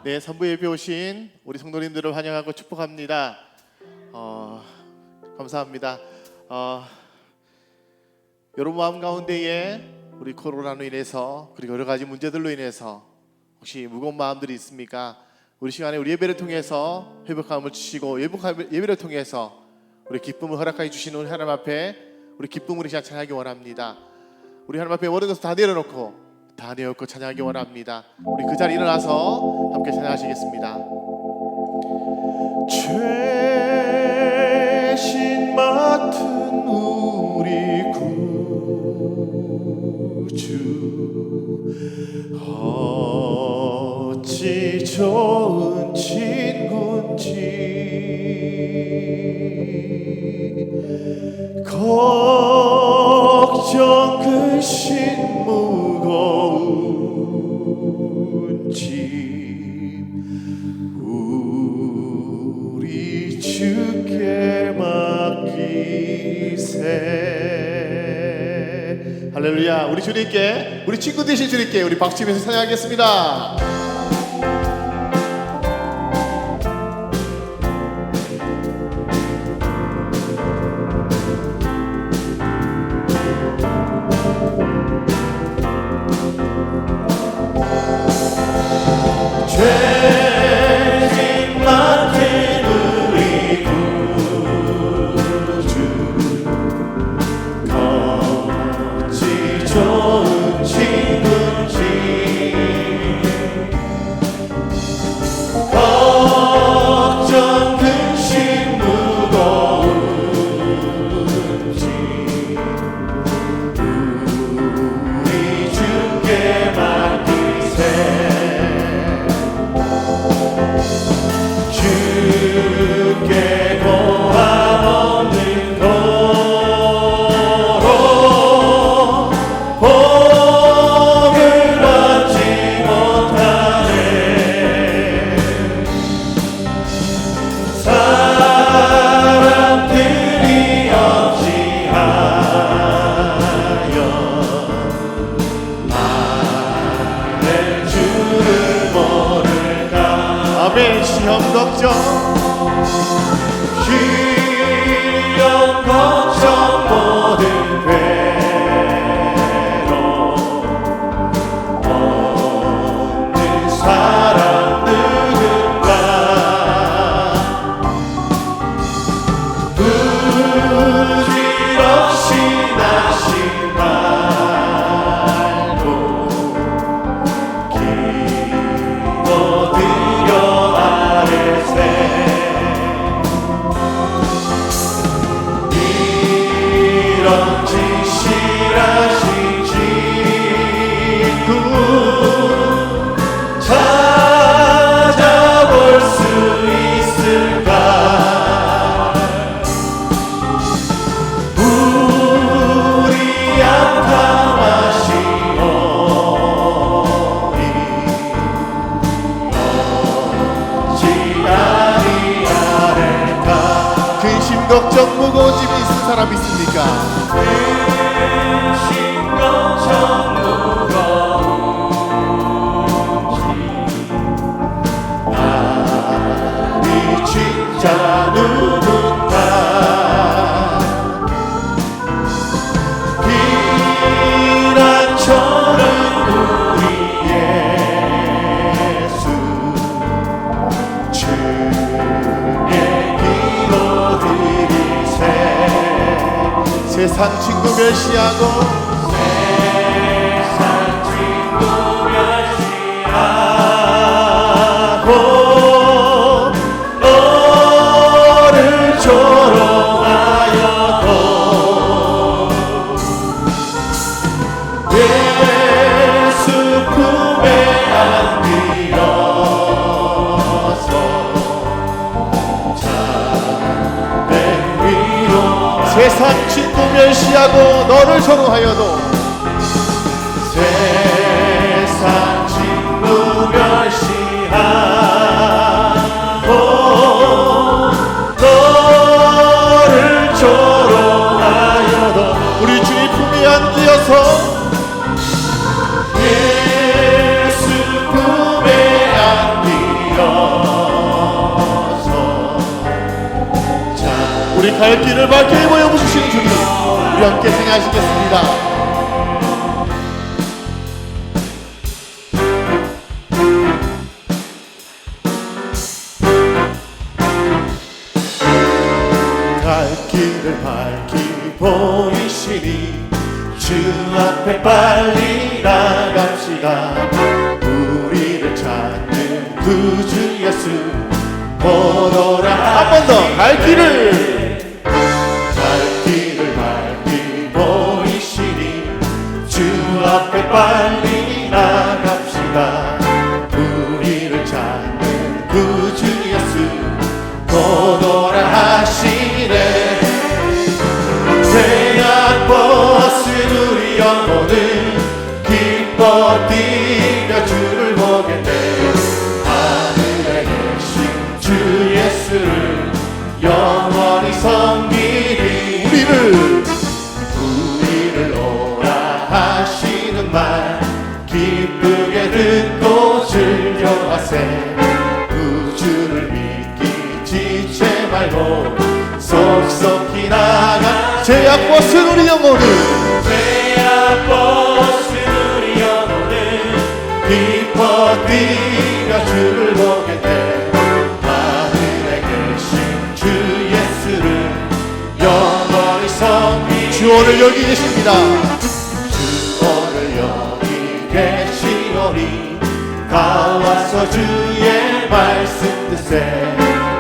네, 선부 예배 오신 우리 성도님들을 환영하고 축복합니다. 감사합니다. 여러분 마음 가운데에 우리 코로나로 인해서 그리고 여러 가지 문제들로 인해서 혹시 무거운 마음들이 있습니까? 우리 시간에 우리 예배를 통해서 회복감을 주시고 예배를 통해서 우리 기쁨을 허락하여 주시는 하나님 앞에 우리 기쁨으로 찬양하기 원합니다. 우리 하나님 앞에 모든 것을 다 내려놓고 다 내었고 찬양하기 원합니다. 우리 그 자리에 일어나서 함께 찬양하시겠습니다. 죄신 맡은 우리 구주 어찌 좋은 친구인지 걱정 근심 무거운 짐 우리 주께 맡기세. 할렐루야. 우리 주님께, 우리 친구 되신 주님께 우리 박수치면서 찬양하겠습니다. 죄진 맡은 우리 구주 어찌 좋은 친구인지 걱정 근심 무거운지 우리 주께 맡기세. 주께 고함 없는 거로 복을 받지 못하네. 사람들이 어찌하여 나를 주를 모를까. 아멘. 시험 걱정 모든 괴로움 없는 사람 누군가 부질없이 나신 말고 기도드려 아래세. 이런 진실하신 친구 찾아볼 수 있을까. 우리 안타마시오니 어찌 아니하랄까. 근심 걱정 무거운 짐이 있는 사람 있습니까? 근심 걱정 무거운 짐 나를 진짜 누군가 비난처럼 우리 예수 주의 기도드리세. 세상 친구 멸시하고 세상 친구 멸시하고 너를 조롱하여도 예수 품에 안기어서 자백 위로 세상 친구 멸시하고 너를 조롱하여도 세상 친구 멸시하고 너를 조롱하여도 우리 주님 품에 안기어서 예수 품에 안기 갈 길을 밝게 보여주시는 주님, 우리 함께 생각하시겠습니다. 갈 길을 밝히 보이시니 주 앞에 빨리 나갑시다. 우리를 찾는 구주 예수 보노라. 한 번 더 갈 길을 밝히 보이시니 주 앞에 빨리 나갑시다. 우리를 찾는 구주 예수 보노라 하시네. 태양버스 우리 영혼을 기뻐 뛰며 주를 보겠네. 하늘에 계신 주 예수를 영원히 섬기리. 우리를 오라 하시는 말 기쁘게 듣고 즐겨하세. 구주를 믿기 지체 말고 속속히 나가. 제약버스 우리 영혼을 우리 영혼을 기뻐 뛰며 주를 보겠네. 하늘에 계신 주 예수를 영원히 섬기. 주 오늘 여기 계십니다. 주 오늘 여기 계시오니 다 와서 주의 말씀 듣세.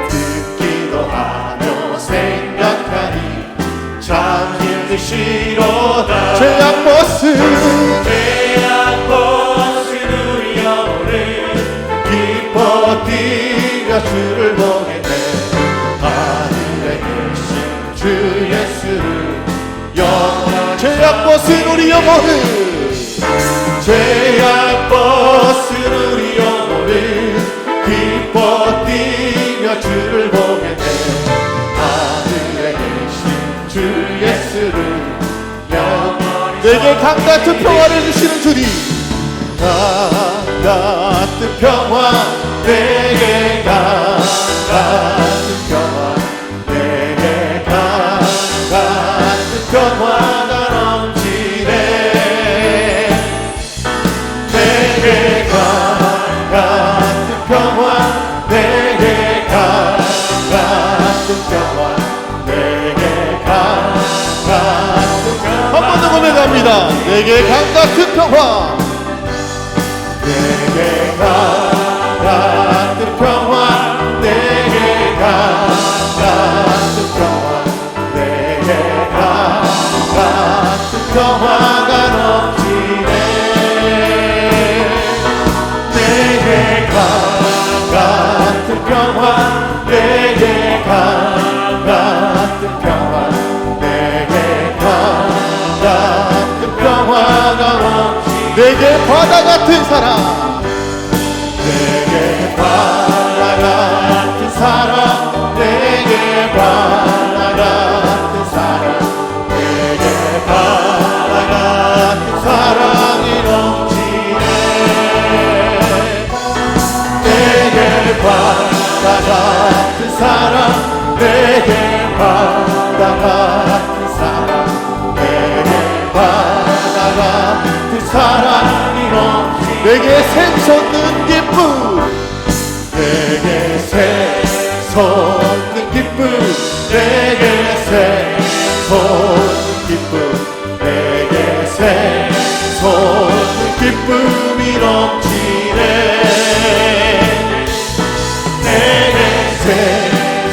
듣기도 하며 생각하니 참 힘드시로다. 제약버스 우리 영혼을 기뻐 뛰며 주를 보겠네. 하늘에 계신 주 예수를 영원히. 제약버스 우리 영혼을 우리 영혼을 기뻐 뛰며 주를 보겠네. 하늘에 계신 주 예수를 영원히. 내게 강같은 평화를 주시는 주님, 강같은 평화, 내게 강같은 평화, 내게 강같은 평화가 넘치네. 내게 강같은 평화, 내게 강같은 평화, 내게 강같은 평화. 한 번 더 고백합니다. 내게 강같은 평화, 내게 강같은 평화, 내게 강같은 평화, 내게 강같은 평화가 넘치네. 내게 강같은 평화, 내게 강같은 평화, 내게 강같은 평화가 넘치네. 내게 바다 같은 사랑, 내게 바다 같은 사랑, 내게 바다 같은 사랑, 내게 바다 같은 사랑이 넘치네. 내게 바다 같은 사랑, 내게 바다 같은 사랑, 내게 바다 같은 사랑이 넘치네. 내게 샘솟는 기쁨, 내게 샘솟는 기쁨, 내게 샘솟는 기쁨, 내게 샘솟는 기쁨이 넘치네. 내게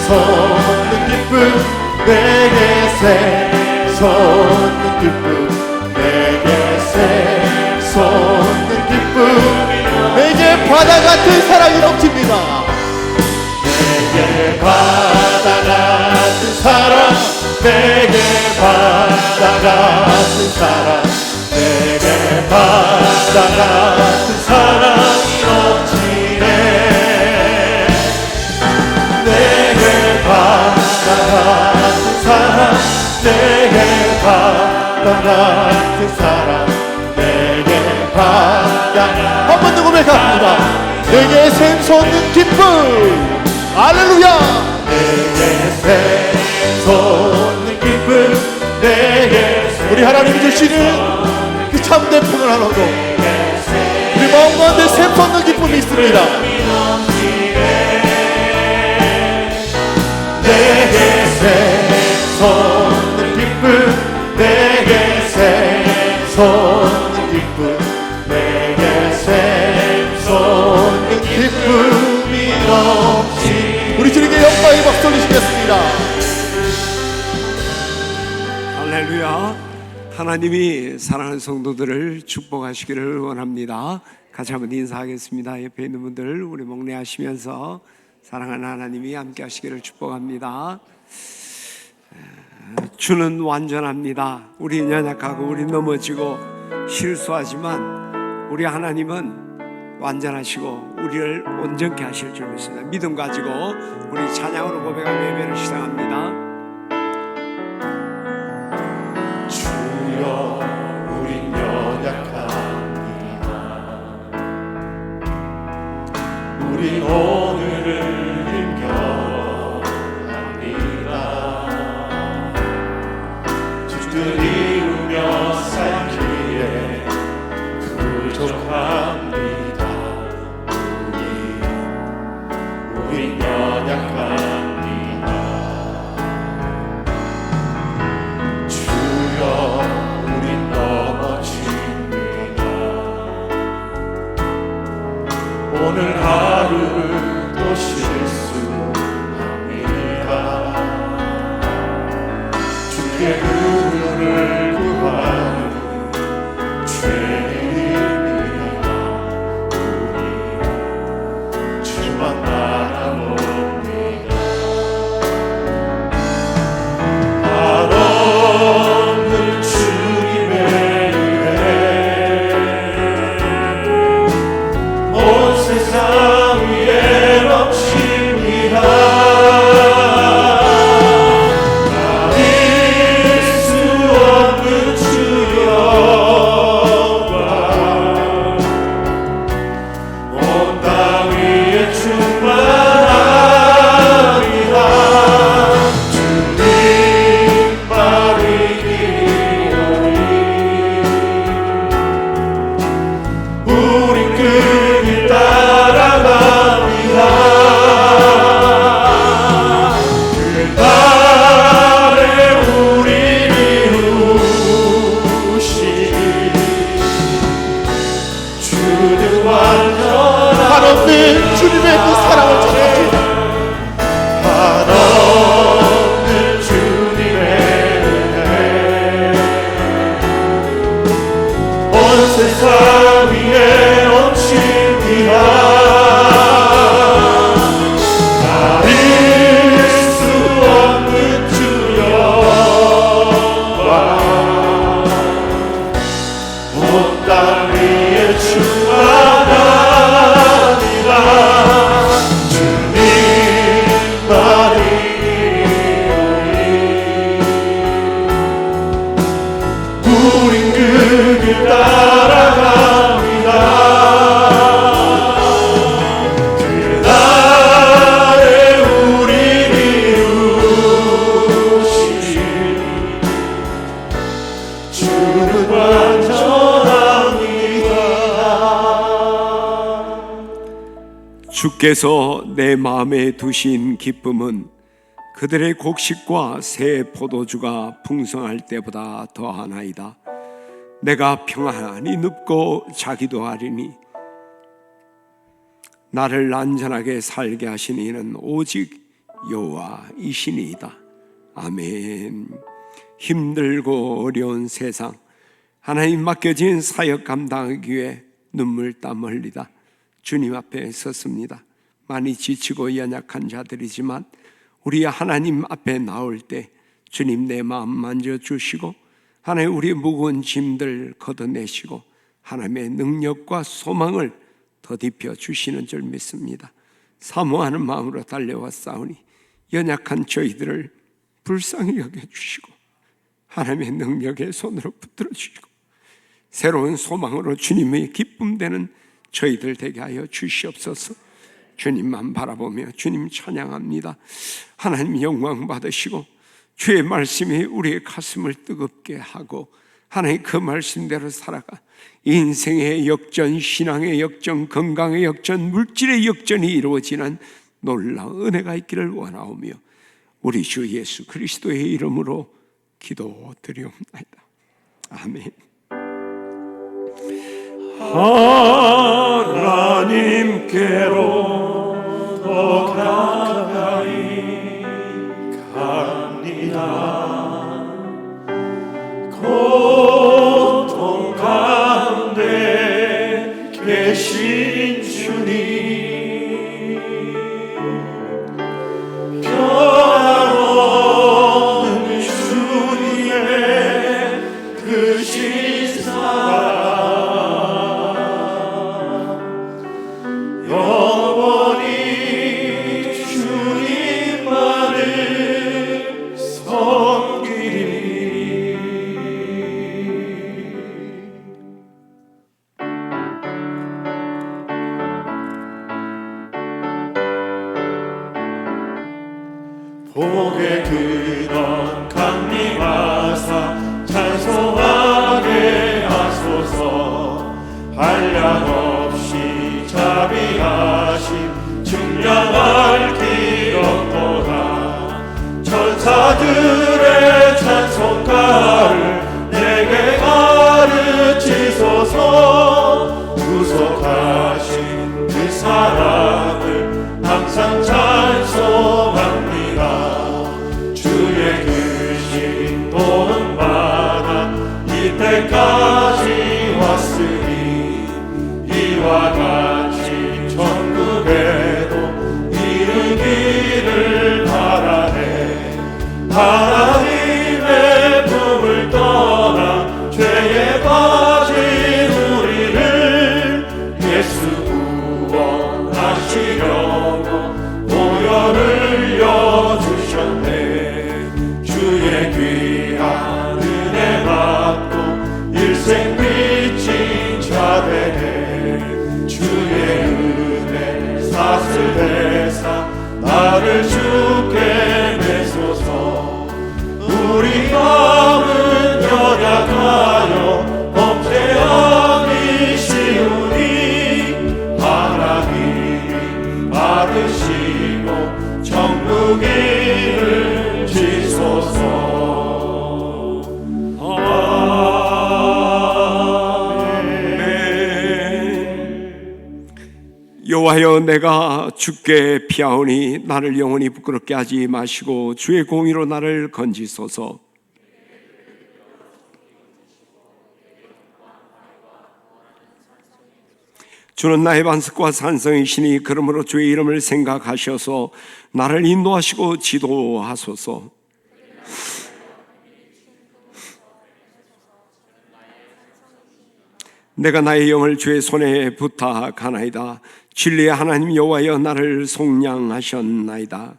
샘솟는 기쁨, 내게 샘솟는 기쁨, 내게 샘솟는 기쁨, 내게 바다 같은 사랑이 넘칩니다. 내게 바다 같은 사랑, 내게 바다 같은 사랑, 내게 바다 같은 사랑이 넘치네. 내게 바다 같은 사랑, 내게 바다 같은 사랑, 내게 바다. 한 번 더 고백합니다. 내게 샘솟는 기쁨, 할렐루야. 내게 샘솟는 믿습니다. 내게 샘솟는 기쁨, 내게 샘솟는 기쁨, 내게 샘솟는 기쁨이 넘치. 우리 주님께 영광의 박수 올리시겠습니다. 할렐루야. 하나님이 사랑하는 성도들을 축복하시기를 원합니다. 같이 한번 인사하겠습니다. 옆에 있는 분들 우리 목례하시면서 사랑하는 하나님이 함께 하시기를 축복합니다. 주는 완전합니다. 우리 연약하고 우리 넘어지고 실수하지만 우리 하나님은 완전하시고 우리를 온전케 하실 줄 믿습니다. 믿음 가지고 우리 찬양으로 고백하며 예배를 시작합니다. 주여 우린 연약합니다. 우린 오늘을 힘겨워합니다. 주를 이루며 살기에 부족합니다. 우린 연약합니다. 우린 넘어집니다. 오늘 하루를 또 실수합니다. 주께 은혜를 구하는 죄인입니다. 우리 주만 바라봅니다. 주께서 내 마음에 두신 기쁨은 그들의 곡식과 새 포도주가 풍성할 때보다 더하나이다. 내가 평안히 눕고 자기도 하리니 나를 안전하게 살게 하신 이는 오직 여호와이시니이다. 아멘. 힘들고 어려운 세상, 하나님 맡겨진 사역 감당하기 위해 눈물 땀 흘리다 주님 앞에 섰습니다. 많이 지치고 연약한 자들이지만 우리 하나님 앞에 나올 때 주님 내 마음 만져주시고 하나님 우리의 무거운 짐들 걷어내시고 하나님의 능력과 소망을 더딥혀 주시는 줄 믿습니다. 사모하는 마음으로 달려왔사오니 연약한 저희들을 불쌍히 여겨주시고 하나님의 능력의 손으로 붙들어 주시고 새로운 소망으로 주님의 기쁨되는 저희들 되게 하여 주시옵소서. 주님만 바라보며 주님 찬양합니다. 하나님 영광 받으시고 주의 말씀이 우리의 가슴을 뜨겁게 하고 하나님 그 말씀대로 살아가 인생의 역전, 신앙의 역전, 건강의 역전, 물질의 역전이 이루어지는 놀라운 은혜가 있기를 원하오며 우리 주 예수 그리스도의 이름으로 기도드리옵나이다. 아멘. 하나님께로 더 가까이 갑니다. 고통 가운데 계신 주님, 변함없는 주님의 그 신사랑 영원히 주님만을 섬기리. 복의 근원 강림하사 찬송하게 하소서. 한량없이 자비하심 증량할 길 없도다. 천사들의 찬송가를 내게 가르치소서. 구속하신 그 사랑을 항상 찬송합니다. 주의 그 신도는 많아 이때까지 왔으니 이와 같이 천국에도 이르기를 바라네. 하나님의 품을 떠나 죄에 빠진 우리를 예수 구원하시려고 보혈을 여주셨네. 주의 귀한 은혜 받고 일생 미친 자 되네. 주의 은혜 사슬대사 나를 주께 매소서. 우리 마음은 연약하여 범죄하기 쉬우니 하나님이 받으시고 천국을 지소서. 여호와여, 내가 주께 피하오니 나를 영원히 부끄럽게 하지 마시고 주의 공의로 나를 건지소서. 주는 나의 반석과 산성이시니 그러므로 주의 이름을 생각하셔서 나를 인도하시고 지도하소서. 내가 나의 영을 주의 손에 부탁하나이다. 진리의 하나님 여호와여, 나를 속량하셨나이다.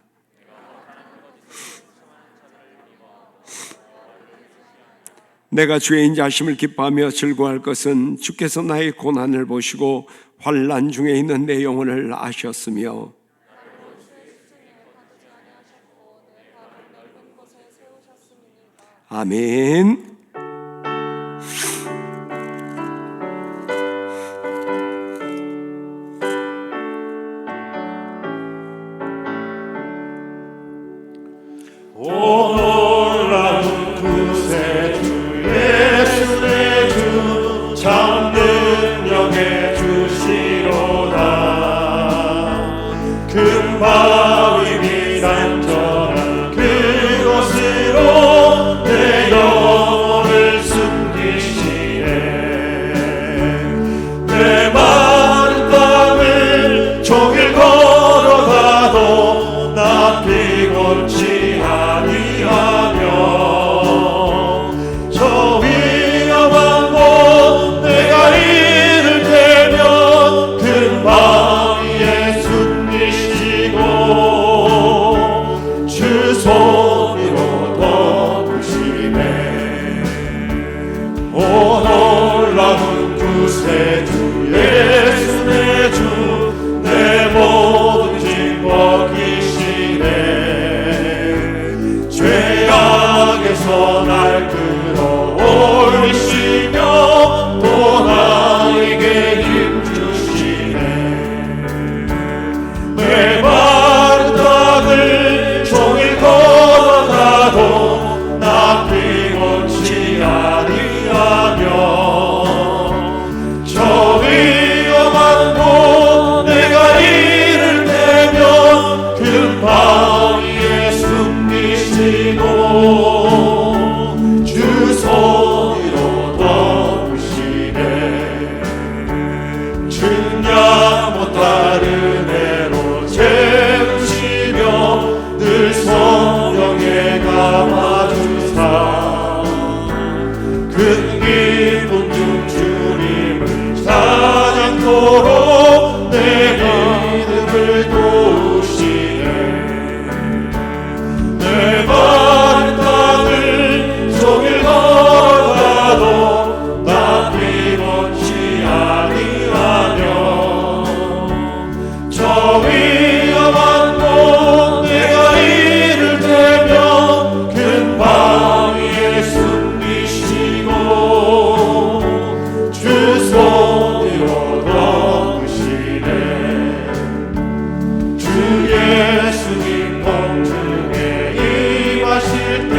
내가 주의 인자하심을 기뻐하며 즐거워할 것은 주께서 나의 고난을 보시고 환난 중에 있는 내 영혼을 아셨으며 아멘. 오 놀라운 구세주 예수 내 주 참 능력의 주시로다. 큰 바위 비단전한 그곳으로 내 영혼을 숨기시네. 내 마른 땅을 종일 걸어가도 나 피곤치 아니하며 저 위험한 곳 내가 이를 때면 큰 바위에 숨기시고 주 손으로 덮으시네. 오 놀라운 구세주 예수 내 주 내 모든 짐 벗기시네. 금 바위에 숨기시고 주 손으로 덮으시네. 증량 못할 은혜로 채우시며 늘 성령에 감아주사 큰 기쁨 중 주님을 찬양토록 내 믿음을 도우시네. 내 마른 땅을 종일 걸어가도 나 피곤치 아니하며 저 위험한 곳 내가 이를 대며 큰 바위에 숨기시고 주 손으로 덮으시네. 주 예수님 공중에 임하실 때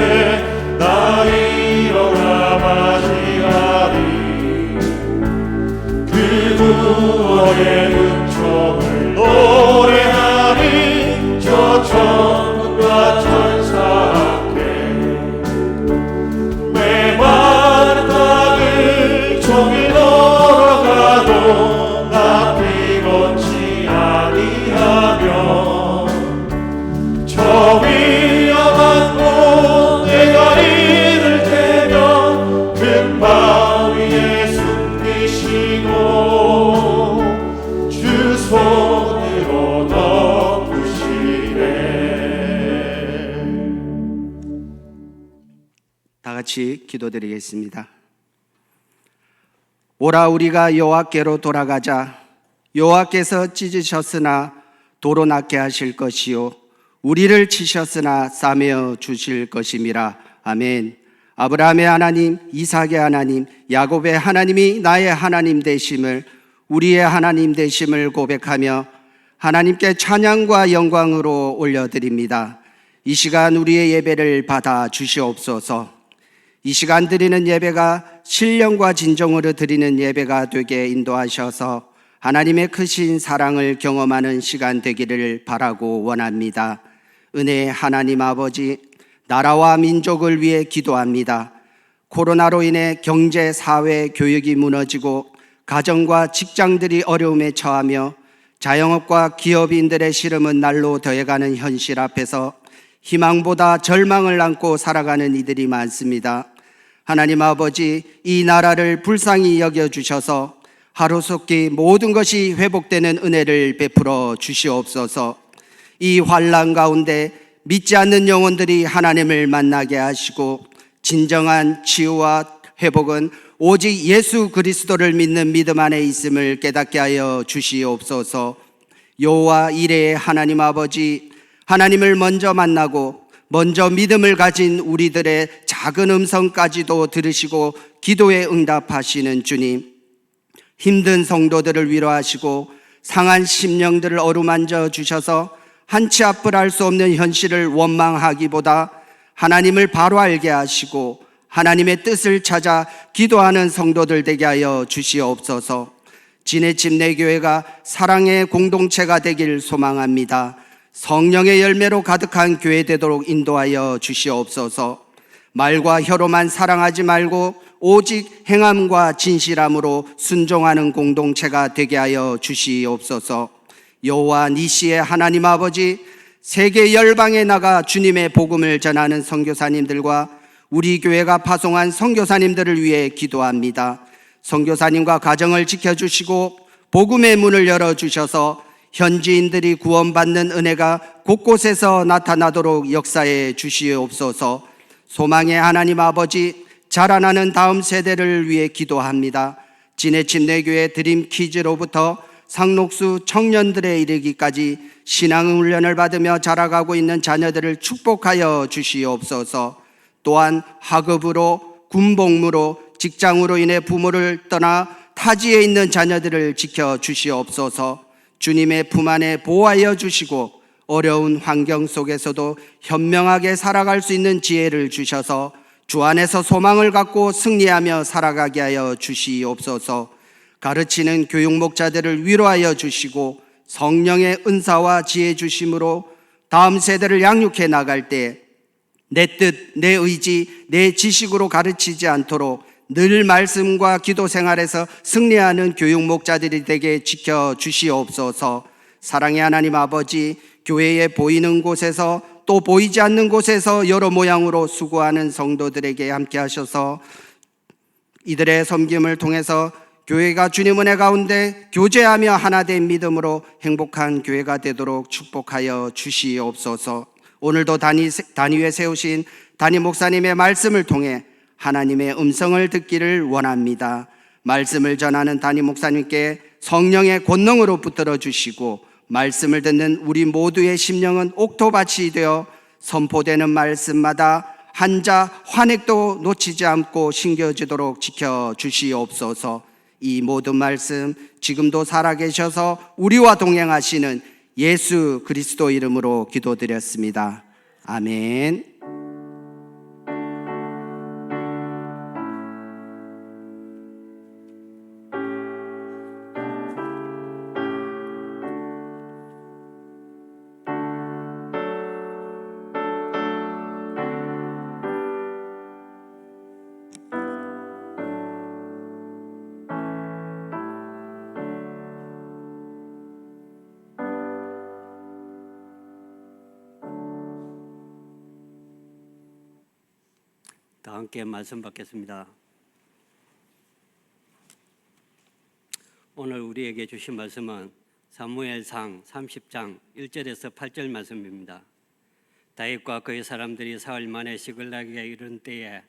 나 일어나 맞이하리. 그 구원의 은총을 노래하리. 저 천군과 천사 앞에 내 마른 땅을 종일 걸어가도 나 피곤치 아니하며 저 위험한 곳 내가 이를 대며 큰 바위에 숨기시고 주 손으로 덮으시네. 다 같이 기도드리겠습니다. 오라 우리가 여호와께로 돌아가자. 여호와께서 찢으셨으나 도로 낫게 하실 것이요 우리를 치셨으나 싸매어 주실 것임이라. 아멘. 아브라함의 하나님, 이삭의 하나님, 야곱의 하나님이 나의 하나님 되심을, 우리의 하나님 되심을 고백하며 하나님께 찬양과 영광으로 올려드립니다. 이 시간 우리의 예배를 받아 주시옵소서. 이 시간 드리는 예배가 신령과 진정으로 드리는 예배가 되게 인도하셔서 하나님의 크신 사랑을 경험하는 시간 되기를 바라고 원합니다. 은혜의 하나님 아버지, 나라와 민족을 위해 기도합니다. 코로나로 인해 경제, 사회, 교육이 무너지고 가정과 직장들이 어려움에 처하며 자영업과 기업인들의 시름은 날로 더해가는 현실 앞에서 희망보다 절망을 안고 살아가는 이들이 많습니다. 하나님 아버지, 이 나라를 불쌍히 여겨주셔서 하루속히 모든 것이 회복되는 은혜를 베풀어 주시옵소서. 이 환난 가운데 믿지 않는 영혼들이 하나님을 만나게 하시고 진정한 치유와 회복은 오직 예수 그리스도를 믿는 믿음 안에 있음을 깨닫게 하여 주시옵소서. 여호와 이레의 하나님 아버지, 하나님을 먼저 만나고 먼저 믿음을 가진 우리들의 작은 음성까지도 들으시고 기도에 응답하시는 주님, 힘든 성도들을 위로하시고 상한 심령들을 어루만져 주셔서 한치 앞을 알 수 없는 현실을 원망하기보다 하나님을 바로 알게 하시고 하나님의 뜻을 찾아 기도하는 성도들 되게 하여 주시옵소서. 진해집 내교회가 사랑의 공동체가 되길 소망합니다. 성령의 열매로 가득한 교회 되도록 인도하여 주시옵소서. 말과 혀로만 사랑하지 말고 오직 행함과 진실함으로 순종하는 공동체가 되게 하여 주시옵소서. 여호와 니시의 하나님 아버지, 세계 열방에 나가 주님의 복음을 전하는 선교사님들과 우리 교회가 파송한 선교사님들을 위해 기도합니다. 선교사님과 가정을 지켜주시고 복음의 문을 열어주셔서 현지인들이 구원받는 은혜가 곳곳에서 나타나도록 역사해 주시옵소서. 소망의 하나님 아버지, 자라나는 다음 세대를 위해 기도합니다. 진해집 내교회 드림키즈로부터 상록수 청년들에 이르기까지 신앙훈련을 받으며 자라가고 있는 자녀들을 축복하여 주시옵소서. 또한 학업으로, 군복무로, 직장으로 인해 부모를 떠나 타지에 있는 자녀들을 지켜주시옵소서. 주님의 품 안에 보호하여 주시고 어려운 환경 속에서도 현명하게 살아갈 수 있는 지혜를 주셔서 주 안에서 소망을 갖고 승리하며 살아가게 하여 주시옵소서. 가르치는 교육 목자들을 위로하여 주시고 성령의 은사와 지혜 주심으로 다음 세대를 양육해 나갈 때 내 뜻, 내 의지, 내 지식으로 가르치지 않도록 늘 말씀과 기도 생활에서 승리하는 교육 목자들이 되게 지켜주시옵소서. 사랑의 하나님 아버지, 교회에 보이는 곳에서 또 보이지 않는 곳에서 여러 모양으로 수고하는 성도들에게 함께 하셔서 이들의 섬김을 통해서 교회가 주님 은혜 가운데 교제하며 하나 된 믿음으로 행복한 교회가 되도록 축복하여 주시옵소서. 오늘도 단위에 세우신 단위 목사님의 말씀을 통해 하나님의 음성을 듣기를 원합니다. 말씀을 전하는 단위 목사님께 성령의 권능으로 붙들어 주시고 말씀을 듣는 우리 모두의 심령은 옥토밭이 되어 선포되는 말씀마다 한자 환액도 놓치지 않고 신겨지도록 지켜주시옵소서. 이 모든 말씀 지금도 살아계셔서 우리와 동행하시는 예수 그리스도 이름으로 기도드렸습니다. 아멘. 다 함께 말씀 받겠습니다. 오늘 우리에게 주신 말씀은 사무엘상 30장 1절에서 8절 말씀입니다. 다윗과 그의 사람들이 사흘 만에 시글락에 이른 때에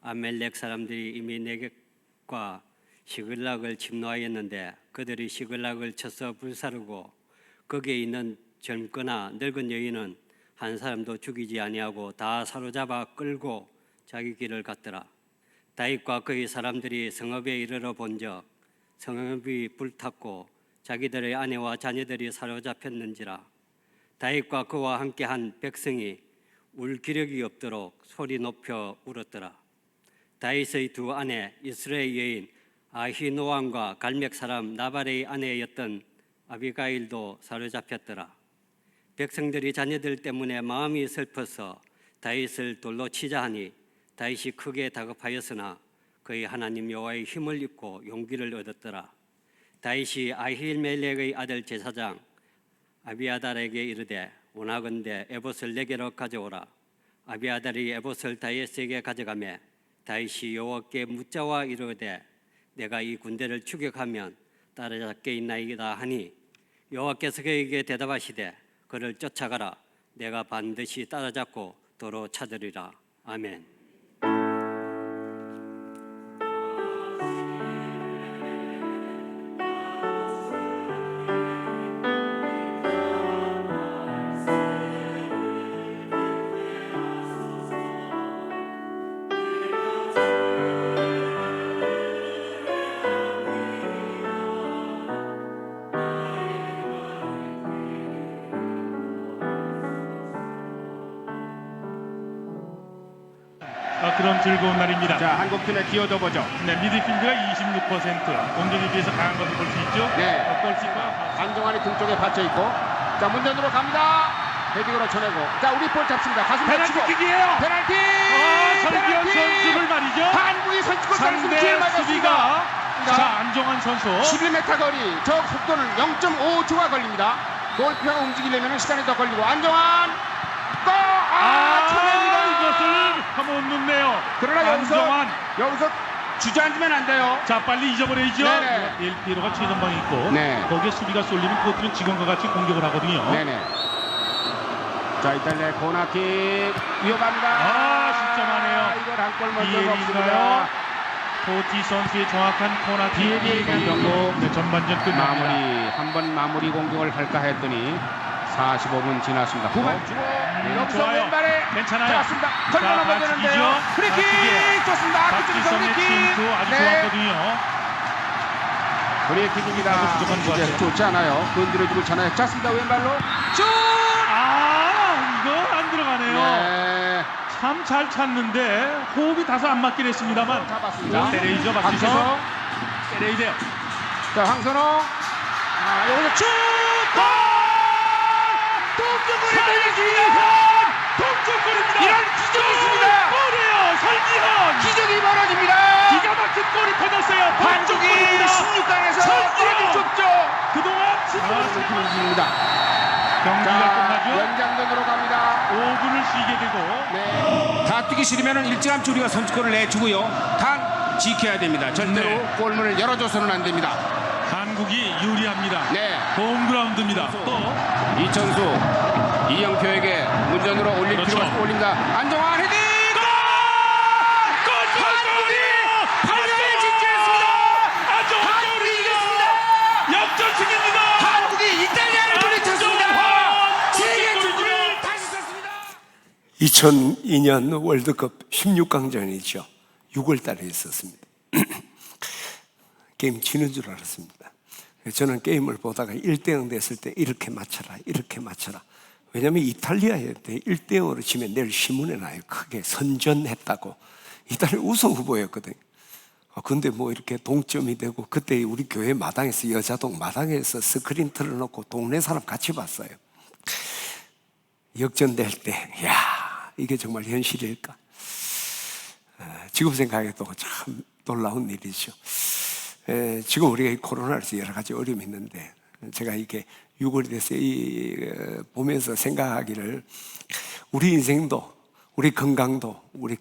아멜렉 사람들이 이미 네겝과 시글락을 침노하였는데 그들이 시글락을 쳐서 불사르고 거기에 있는 젊거나 늙은 여인은 한 사람도 죽이지 아니하고 다 사로잡아 끌고 자기 길을 갔더라. 다윗과 그의 사람들이 성읍에 이르러 본즉 성읍이 불탔고 자기들의 아내와 자녀들이 사로잡혔는지라. 다윗과 그와 함께한 백성이 울 기력이 없도록 소리 높여 울었더라. 다윗의 두 아내 이스라엘 여인 아히노암과 갈맥 사람 나발의 아내였던 아비가일도 사로잡혔더라. 백성들이 자녀들 때문에 마음이 슬퍼서 다윗을 돌로 치자 하니 다윗이 크게 다급하였으나 그의 하나님 여호와의 힘을 입고 용기를 얻었더라. 다윗이 아히멜렉의 아들 제사장 아비아달에게 이르되 원하건대 에봇을 내게로 가져오라. 아비아달이 에봇을 다윗에게 가져가매 다윗이 여호와께 묻자와 이르되 내가 이 군대를 추격하면 따라잡겠나이다 하니 여호와께서 그에게 대답하시되 그를 쫓아가라. 내가 반드시 따라잡고 도로 찾으리라. 아멘. 그런 즐거운 날입니다. 자, 한국팀에 기어줘 보죠. 네, 미드필드가 26%, 공격에 비해서 강한 것을 볼 수 있죠. 네. 골키퍼 안정환이 등쪽에 받쳐 있고, 자, 문전으로 갑니다. 헤딩으로 쳐내고, 자, 우리 볼 잡습니다. 가슴 치고 페널티킥이에요. 페널티. 설기현 선수를 말이죠. 한국이 선취골 상대 기회 수비가 맞았습니다. 자, 안정환 선수 11m 거리, 저 속도는 0.5초가 걸립니다. 골키퍼가 움직이려면 시간이 더 걸리고, 안정환 또 쳐냅니다. 이것을 한번 넣네요. 그러나 안정환. 여기서 주저앉으면 안 돼요. 자, 빨리 잊어버려야죠. 네네. 일피로가 최전방에 있고 네. 거기에 수비가 쏠리면 그것들은 지금과 같이 공격을 하거든요. 네네. 자, 이탈리아 코너킥 위험합니다. 실점하네요. 이걸 한 골 먼저 비엘인가요? 먹습니다. 토티 선수의 정확한 코너킥. 비엘이 경고. 네, 전반전 끝납니다. 마무리 한번 마무리 공격을 할까 했더니 45분 지났습니다. 후반 주고 여기서 좋아요. 왼발에 괜찮아요. 잡았습니다. 걸고 자, 넘어가는데요. 박지기죠? 프리킥 박지기. 좋습니다. 박지성의 프리킥. 침투 아주 네. 좋았거든요. 프리킥입니다. 부족한 것 이제 같아요. 좋지 않아요. 건드려주고 잖아요. 짰습니다. 왼발로 슛. 이거 안 들어가네요. 네. 참 잘 찼는데 호흡이 다소 안 맞긴 했습니다.만 잡았습니다. 때려이죠. 박지성. 박지성 때려야 돼요. 자, 황선홍. 여기서 슛! 골! 두 동점골이 설기현 동점골입니다. 이런 기적이 있습니다. 골이에요. 설기현 기적이 벌어집니다. 기가 막힌 골이 터졌어요. 한국이 동점골입니다. 16강에서 설기현! 아주 좁죠. 그동안 팀입니다. 경기가 끝나죠. 연장전으로 갑니다. 5분을 쉬게 되고 네. 다 뛰기 싫으면 일찌감치 우리가 선수권을 내주고요. 단 지켜야 됩니다. 절대로 네. 골문을 열어줘서는 안 됩니다. 한국이 유리합니다. 네. 홈그라운드입니다. 또 이천수 이영표에게 문전으로 올릴 그렇죠. 필요가 올립니다. 안정환 헤딩! 한국이 8강에 진출했습니다. 한국이 이겼습니다. 역전승입니다. 한국이 이탈리아를 물리쳤습니다. 세계 축구를 다시 썼습니다. 2002년 월드컵 16강전이죠. 6월 달에 있었습니다. 게임 지는 줄 알았습니다. 저는 게임을 보다가 1대0 됐을 때 이렇게 맞춰라, 이렇게 맞춰라. 왜냐하면 이탈리아한테 1대0으로 지면 내일 신문에 나요. 크게 선전했다고. 이탈리아 우승 후보였거든요. 근데 뭐 이렇게 동점이 되고, 그때 우리 교회 마당에서, 여자동 마당에서 스크린 틀어놓고 동네 사람 같이 봤어요. 역전될 때, 야, 이게 정말 현실일까? 지금 생각해도 참 놀라운 일이죠. 지금 우리가 이 코로나로서 여러 가지 어려움이 있는데, 제가 이게 6월이 돼서 보면서 생각하기를, 우리 인생도, 우리 건강도, 우리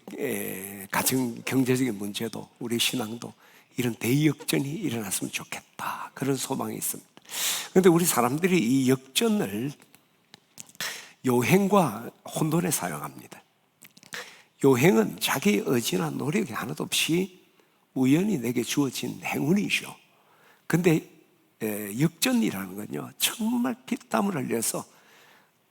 가정 경제적인 문제도, 우리 신앙도 이런 대역전이 일어났으면 좋겠다, 그런 소망이 있습니다. 그런데 우리 사람들이 이 역전을 요행과 혼돈에 사용합니다. 요행은 자기 의지나 노력이 하나도 없이 우연히 내게 주어진 행운이죠. 근데 역전이라는 건요, 정말 피땀을 흘려서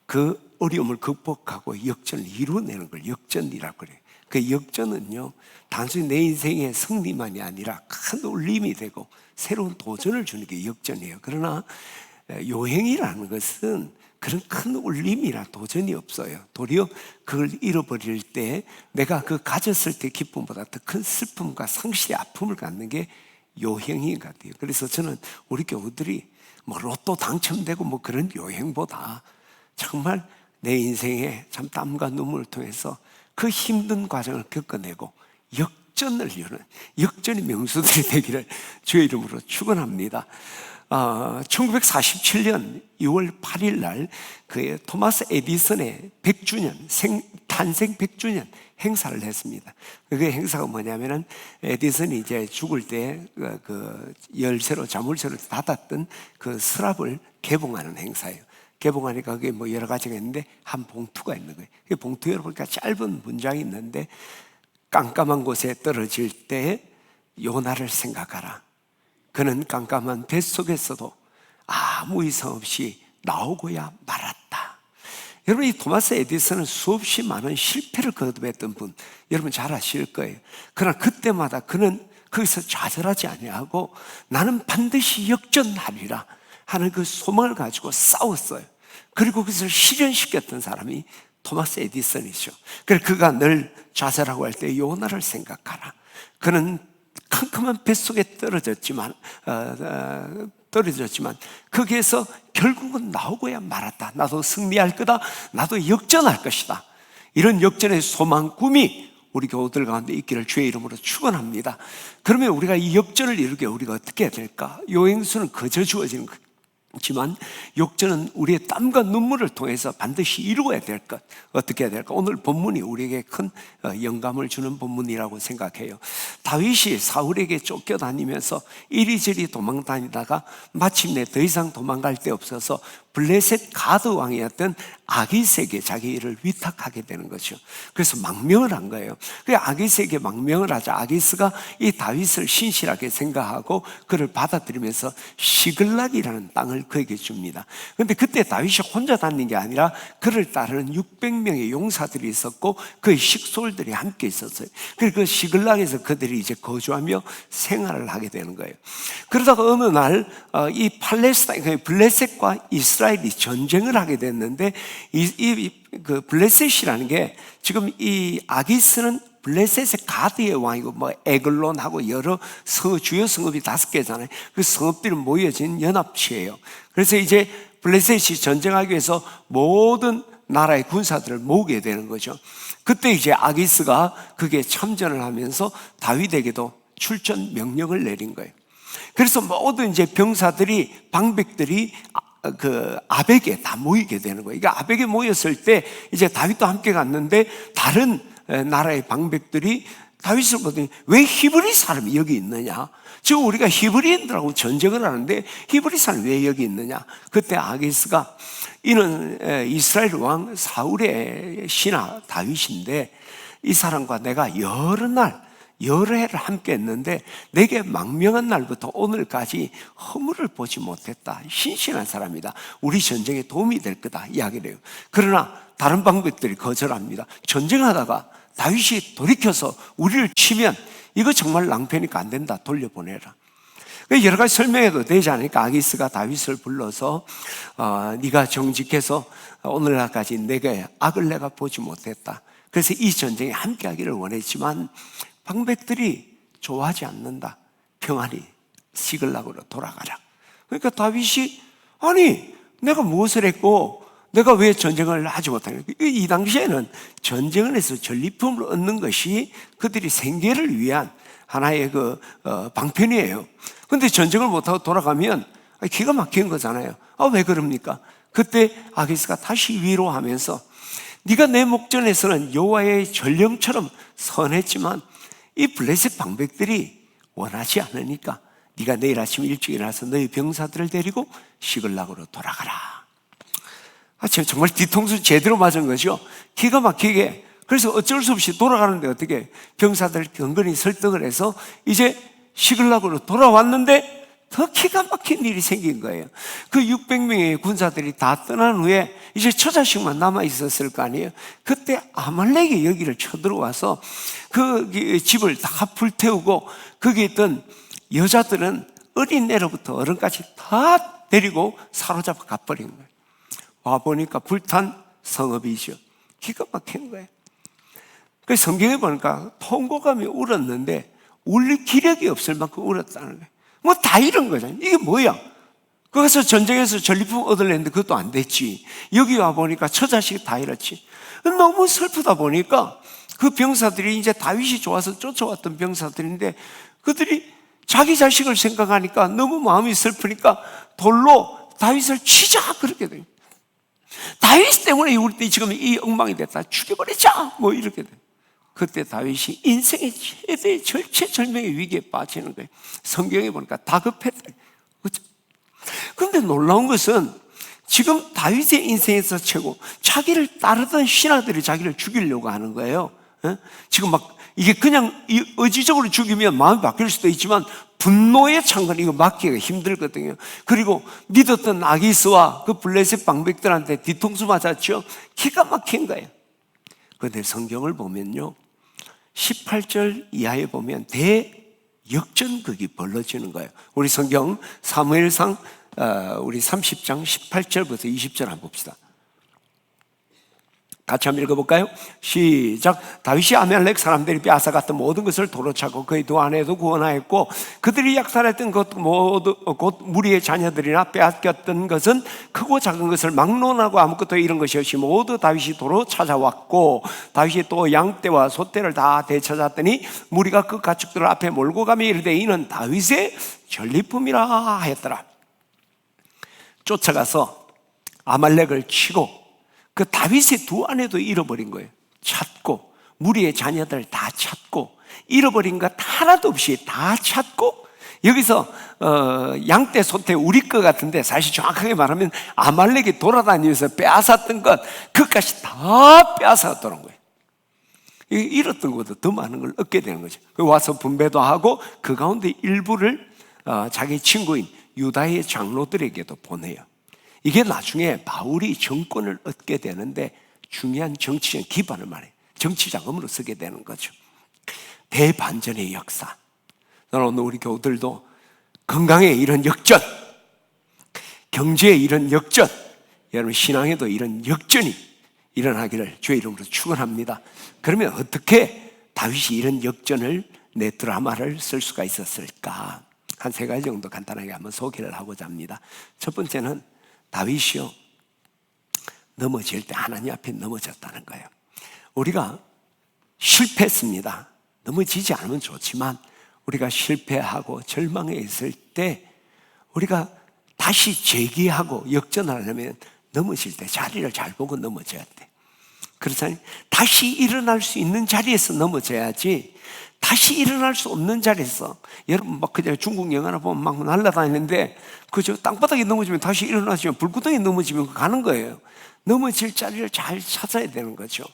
그 어려움을 극복하고 역전을 이루어내는 걸 역전이라고 그래요. 그 역전은요, 단순히 내 인생의 승리만이 아니라 큰 울림이 되고 새로운 도전을 주는 게 역전이에요. 그러나 요행이라는 것은 그런 큰 울림이나 도전이 없어요. 도리어 그걸 잃어버릴 때 내가 그 가졌을 때 기쁨보다 더 큰 슬픔과 상실의 아픔을 갖는 게 요행인 것 같아요. 그래서 저는 우리 교우들이 뭐 로또 당첨되고 뭐 그런 요행보다 정말 내 인생에 참 땀과 눈물을 통해서 그 힘든 과정을 겪어내고 역전을 이루는 역전의 명수들이 되기를 주의 이름으로 축원합니다. 1947년 6월 8일 날 그 토마스 에디슨의 100주년 탄생 100주년 행사를 했습니다. 그 행사가 뭐냐면은 에디슨이 이제 죽을 때 그 열쇠로 자물쇠로 닫았던 그 서랍을 개봉하는 행사예요. 개봉하니까 그게 뭐 여러 가지가 있는데 한 봉투가 있는 거예요. 그 봉투 열어보니까 짧은 문장이 있는데, 깜깜한 곳에 떨어질 때 요나를 생각하라. 그는 깜깜한 뱃속에서도 아무 이상 없이 나오고야 말았다. 여러분, 이 토마스 에디슨은 수없이 많은 실패를 거듭했던 분, 여러분 잘 아실 거예요. 그러나 그때마다 그는 거기서 좌절하지 아니하고 나는 반드시 역전하리라 하는 그 소망을 가지고 싸웠어요. 그리고 그것을 실현시켰던 사람이 토마스 에디슨이죠. 그래서 그가 늘 좌절하고 할 때 요나를 생각하라. 그는 캄캄한 뱃속에 떨어졌지만 거기에서 결국은 나오고야 말았다. 나도 승리할 거다. 나도 역전할 것이다. 이런 역전의 소망, 꿈이 우리 교우들 가운데 있기를 주의 이름으로 축원합니다. 그러면 우리가 이 역전을 이루게 우리가 어떻게 해야 될까? 요행수는 그저 주어지는 거지만 역전은 우리의 땀과 눈물을 통해서 반드시 이루어야 될 것. 어떻게 해야 될까? 오늘 본문이 우리에게 큰 영감을 주는 본문이라고 생각해요. 다윗이 사울에게 쫓겨다니면서 이리저리 도망다니다가 마침내 더 이상 도망갈 데 없어서 블레셋 가드 왕이었던 아기스에게 자기 일을 위탁하게 되는 거죠. 그래서 망명을 한 거예요. 그 아기스에게 망명을 하자 아기스가 이 다윗을 신실하게 생각하고 그를 받아들이면서 시글락이라는 땅을 그에게 줍니다. 그런데 그때 다윗이 혼자 다닌 게 아니라 그를 따르는 600명의 용사들이 있었고 그의 식솔들이 함께 있었어요. 그래서 그 시글락에서 그들이 이제 거주하며 생활을 하게 되는 거예요. 그러다가 어느 날 이 팔레스타인, 블레셋과 이스라엘이 전쟁을 하게 됐는데 그 블레셋이라는 게 지금 이 아기스는 블레셋의 가드의 왕이고 뭐 에글론하고 여러 주요 성읍이 5개잖아요. 그 성읍들이 모여진 연합체예요. 그래서 이제 블레셋이 전쟁하기 위해서 모든 나라의 군사들을 모으게 되는 거죠. 그때 이제 아기스가 그게 참전을 하면서 다윗에게도 출전 명령을 내린 거예요. 그래서 모든 이제 병사들이, 방백들이 그 아벡에 다 모이게 되는 거예요. 이게 아벡에 모였을 때 이제 다윗도 함께 갔는데 다른 나라의 방백들이 다윗을 보더니 왜 히브리 사람이 여기 있느냐? 지금 우리가 히브리인들하고 전쟁을 하는데 히브리 사람이 왜 여기 있느냐? 그때 아기스가 이는 이스라엘 왕 사울의 신하 다윗인데 이 사람과 내가 여러 해를 함께 했는데 내게 망명한 날부터 오늘까지 허물을 보지 못했다. 신실한 사람이다. 우리 전쟁에 도움이 될 거다 이야기를 해요. 그러나 다른 방백들이 거절합니다. 전쟁하다가 다윗이 돌이켜서 우리를 치면 이거 정말 낭패니까 안 된다. 돌려보내라. 여러 가지 설명해도 되지 않으니까 아기스가 다윗을 불러서 네가 정직해서 오늘날까지 내게 악을 내가 보지 못했다. 그래서 이 전쟁에 함께하기를 원했지만 방백들이 좋아하지 않는다. 평안히 시글락으로 돌아가라. 그러니까 다윗이 아니 내가 무엇을 했고 내가 왜 전쟁을 하지 못하냐. 이 당시에는 전쟁을 해서 전리품을 얻는 것이 그들이 생계를 위한 하나의 그 방편이에요. 근데 전쟁을 못하고 돌아가면 기가 막힌 거잖아요. 왜 그럽니까? 그때 아기스가 다시 위로하면서 네가 내 목전에서는 여호와의 전령처럼 선했지만 이 블레셋 방백들이 원하지 않으니까 네가 내일 아침 일찍 일어나서 너희 병사들을 데리고 시글락으로 돌아가라. 정말 뒤통수 제대로 맞은 거죠. 기가 막히게. 그래서 어쩔 수 없이 돌아가는데 어떻게 병사들 경건히 설득을 해서 이제 시글락으로 돌아왔는데 더 기가 막힌 일이 생긴 거예요. 그 600명의 군사들이 다 떠난 후에 이제 처자식만 남아 있었을 거 아니에요. 그때 아말렉이 여기를 쳐들어와서 그 집을 다 불태우고 거기 있던 여자들은 어린애로부터 어른까지 다 데리고 사로잡아 가버린 거예요. 와보니까 불탄 성읍이죠. 기가 막힌 거예요. 그 성경에 보니까 통곡하며 울었는데 울 기력이 없을 만큼 울었다는 거예요. 뭐 다 이런 거잖아요. 이게 뭐야? 거기서 전쟁에서 전리품 얻으려는데 그것도 안 됐지. 여기 와보니까 처자식 다 잃었지. 너무 슬프다 보니까 그 병사들이 이제 다윗이 좋아서 쫓아왔던 병사들인데 그들이 자기 자식을 생각하니까 너무 마음이 슬프니까 돌로 다윗을 치자 그렇게 돼요. 다윗 때문에 우리 지금 이 엉망이 됐다. 죽여버리자 뭐 이렇게 돼요. 그때 다윗이 인생의 최대의 절체절명의 위기에 빠지는 거예요. 성경에 보니까 다급했다. 그렇죠? 그런데 놀라운 것은 지금 다윗의 인생에서 최고 자기를 따르던 신하들이 자기를 죽이려고 하는 거예요. 지금 막 이게 그냥 의지적으로 죽이면 마음이 바뀔 수도 있지만 분노의 창건 이거 막기가 힘들거든요. 그리고 믿었던 아기스와 그 블레셋 방백들한테 뒤통수 맞았죠. 기가 막힌 거예요. 그런데 성경을 보면요 18절 이하에 보면 대역전극이 벌어지는 거예요. 우리 성경 사무엘상 우리 30장 18절부터 20절 한번 봅시다. 같이 한번 읽어볼까요? 시작. 다윗이 아말렉 사람들이 빼앗아갔던 모든 것을 도로 차고 그의 두 아내도 구원하였고 그들이 약탈했던 것 모두 곧 무리의 자녀들이나 빼앗겼던 것은 크고 작은 것을 막론하고 아무것도 잃은 것이 없이 모두 다윗이 도로 찾아왔고 다윗이 또 양떼와 소떼를 다 되찾았더니 무리가 그 가축들을 앞에 몰고 가며 이르되 이는 다윗의 전리품이라 하였더라. 쫓아가서 아말렉을 치고 그 다윗의 두 아내도 잃어버린 거예요. 찾고 무리의 자녀들 다 찾고 잃어버린 것 하나도 없이 다 찾고 여기서 양떼 소떼 우리 것 같은데 사실 정확하게 말하면 아말렉이 돌아다니면서 빼앗았던 것 그것까지 다 빼앗아 돌아온 거예요. 잃었던 것보다 더 많은 걸 얻게 되는 거죠. 와서 분배도 하고 그 가운데 일부를 자기 친구인 유다의 장로들에게도 보내요. 이게 나중에 바울이 정권을 얻게 되는데 중요한 정치적 기반을 말해요. 정치 자금으로 쓰게 되는 거죠. 대반전의 역사. 오늘 우리 교우들도 건강에 이런 역전, 경제에 이런 역전, 여러분 신앙에도 이런 역전이 일어나기를 주의 이름으로 축원합니다. 그러면 어떻게 다윗이 이런 역전을 내 드라마를 쓸 수가 있었을까? 한 세 가지 정도 간단하게 한번 소개를 하고자 합니다. 첫 번째는 다윗이요, 넘어질 때 하나님 앞에 넘어졌다는 거예요. 우리가 실패했습니다. 넘어지지 않으면 좋지만 우리가 실패하고 절망에 있을 때 우리가 다시 재기하고 역전하려면 넘어질 때 자리를 잘 보고 넘어져야 돼. 그렇잖아요. 다시 일어날 수 있는 자리에서 넘어져야지, 다시 일어날 수 없는 자리에서, 여러분 막 그냥 중국 영화나 보면 막 날아다니는데 그저 땅바닥에 넘어지면 다시 일어나시면 불구덩이에 넘어지면 가는 거예요. 넘어질 자리를 잘 찾아야 되는 거죠.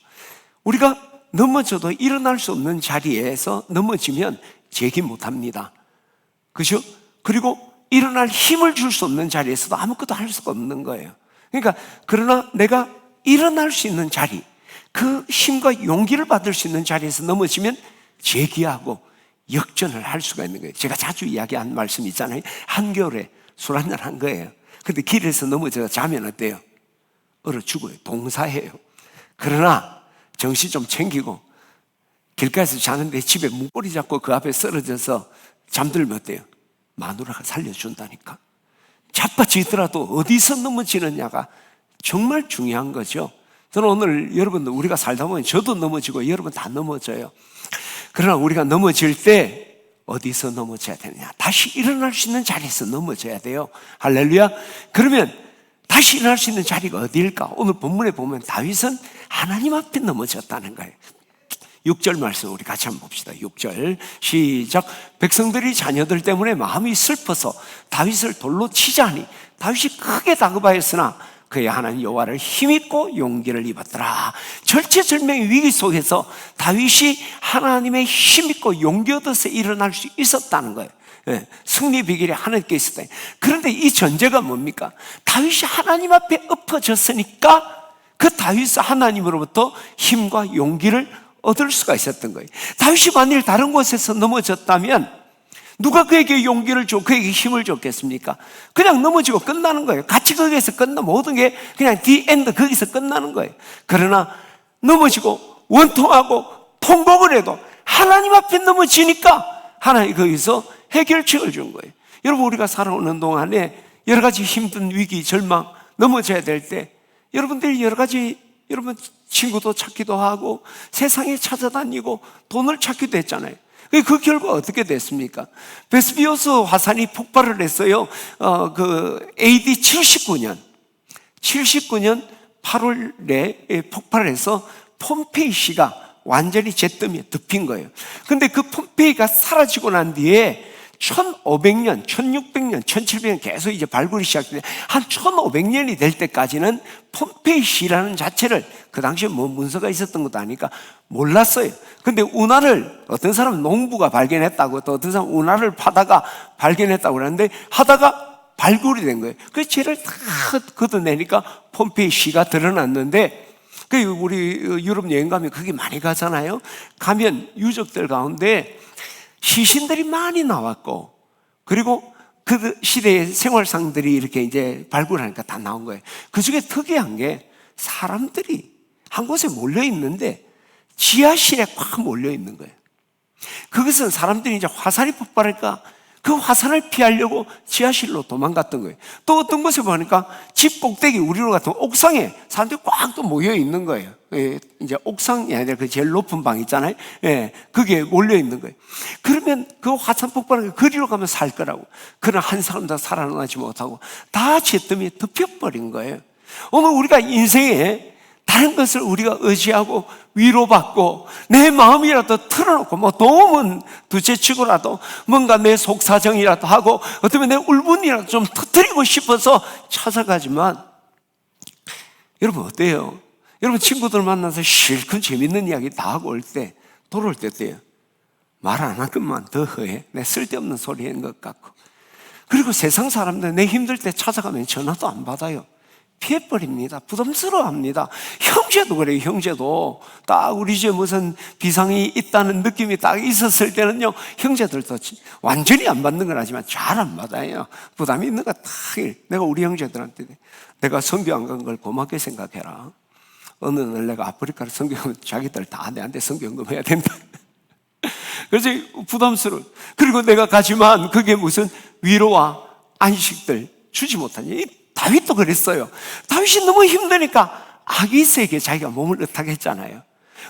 우리가 넘어져도 일어날 수 없는 자리에서 넘어지면 재기 못합니다. 그죠? 그리고 일어날 힘을 줄 수 없는 자리에서도 아무것도 할 수가 없는 거예요. 그러니까 그러나 내가 일어날 수 있는 자리, 그 힘과 용기를 받을 수 있는 자리에서 넘어지면 재기하고 역전을 할 수가 있는 거예요. 제가 자주 이야기한 말씀이 있잖아요. 한겨울에 술 한잔 한 거예요. 근데 길에서 넘어져서 자면 어때요? 얼어 죽어요. 동사해요. 그러나 정신 좀 챙기고 길가에서 자는데 집에 문고리 잡고 그 앞에 쓰러져서 잠들면 어때요? 마누라가 살려준다니까. 자빠지더라도 어디서 넘어지느냐가 정말 중요한 거죠. 저는 오늘 여러분들 우리가 살다 보면 저도 넘어지고 여러분 다 넘어져요. 그러나 우리가 넘어질 때 어디서 넘어져야 되느냐? 다시 일어날 수 있는 자리에서 넘어져야 돼요. 할렐루야. 그러면 다시 일어날 수 있는 자리가 어디일까? 오늘 본문에 보면 다윗은 하나님 앞에 넘어졌다는 거예요. 6절 말씀 우리 같이 한번 봅시다. 6절 시작. 백성들이 자녀들 때문에 마음이 슬퍼서 다윗을 돌로 치자니 다윗이 크게 다급하였으나 그의 하나님 여호와를 힘입고 용기를 입었더라. 절체절명의 위기 속에서 다윗이 하나님의 힘입고 용기 얻어서 일어날 수 있었다는 거예요. 승리 비결이 하나님께 있었다. 그런데 이 전제가 뭡니까? 다윗이 하나님 앞에 엎어졌으니까 그 다윗은 하나님으로부터 힘과 용기를 얻을 수가 있었던 거예요. 다윗이 만일 다른 곳에서 넘어졌다면 누가 그에게 용기를 줘, 그에게 힘을 줬겠습니까? 그냥 넘어지고 끝나는 거예요. 같이 거기에서 끝나, 모든 게 그냥 디엔드, 거기서 끝나는 거예요. 그러나 넘어지고 원통하고 통곡을 해도 하나님 앞에 넘어지니까 하나님이 거기서 해결책을 준 거예요. 여러분, 우리가 살아오는 동안에 여러 가지 힘든 위기, 절망, 넘어져야 될 때 여러분들이 여러 가지, 여러분 친구도 찾기도 하고 세상에 찾아다니고 돈을 찾기도 했잖아요. 그 결과 어떻게 됐습니까? 베스비오스 화산이 폭발을 했어요. AD 79년 8월에 폭발해서 폼페이시가 완전히 잿더미에 덮인 거예요. 근데 그 폼페이가 사라지고 난 뒤에 1500년, 1600년, 1700년 계속 이제 발굴이 시작되는데 한 1500년이 될 때까지는 폼페이시라는 자체를 그 당시에 뭐 문서가 있었던 것도 아니까 몰랐어요. 근데 운하를 어떤 사람은 농부가 발견했다고 또 어떤 사람은 운하를 파다가 발견했다고 그러는데 하다가 발굴이 된 거예요. 그래서 쟤를 다 걷어내니까 폼페이시가 드러났는데 우리 유럽 여행 가면 거기 많이 가잖아요. 가면 유적들 가운데 시신들이 많이 나왔고 그리고 그 시대의 생활상들이 이렇게 이제 발굴하니까 다 나온 거예요. 그 중에 특이한 게 사람들이 한 곳에 몰려 있는데 지하실에 꽉 몰려 있는 거예요. 그것은 사람들이 이제 화산이 폭발할까 그 화산을 피하려고 지하실로 도망갔던 거예요. 또 어떤 곳에 보니까 집 꼭대기 우리로 같은 옥상에 사람들이 꽉 또 모여 있는 거예요. 이제 옥상이 아니라 그 제일 높은 방 있잖아요. 그게 몰려 있는 거예요. 그러면 그 화산 폭발하는 거리로 가면 살 거라고. 그러나 한 사람도 살아나지 못하고 다 잿더미에 덮여버린 거예요. 오늘 우리가 인생에 다른 것을 우리가 의지하고 위로받고 내 마음이라도 털어놓고 뭐 도움은 둘째치고라도 뭔가 내 속사정이라도 하고 어쩌면 내 울분이라도 좀 터뜨리고 싶어서 찾아가지만 여러분 어때요? 여러분 친구들 만나서 실컷 재밌는 이야기 다 하고 올 때 돌아올 때 어때요? 말 안 한 것만 더 허해. 내 쓸데없는 소리 하는 것 같고 그리고 세상 사람들 내 힘들 때 찾아가면 전화도 안 받아요. 피해버립니다. 부담스러워합니다. 형제도 그래요. 형제도 딱 우리 집에 무슨 비상이 있다는 느낌이 딱 있었을 때는요 형제들도 완전히 안 받는 건 아니지만 잘 안 받아요. 부담이 있는 거 다 내가 우리 형제들한테 내가 선교 안 간 걸 고맙게 생각해라. 어느 날 내가 아프리카를 선교하면 자기들 다 내한테 선교연금 해야 된다. 그래서 부담스러워. 그리고 내가 가지만 그게 무슨 위로와 안식들 주지 못하니 다윗도 그랬어요. 다윗이 너무 힘드니까 아기스에게 자기가 몸을 의탁했잖아요.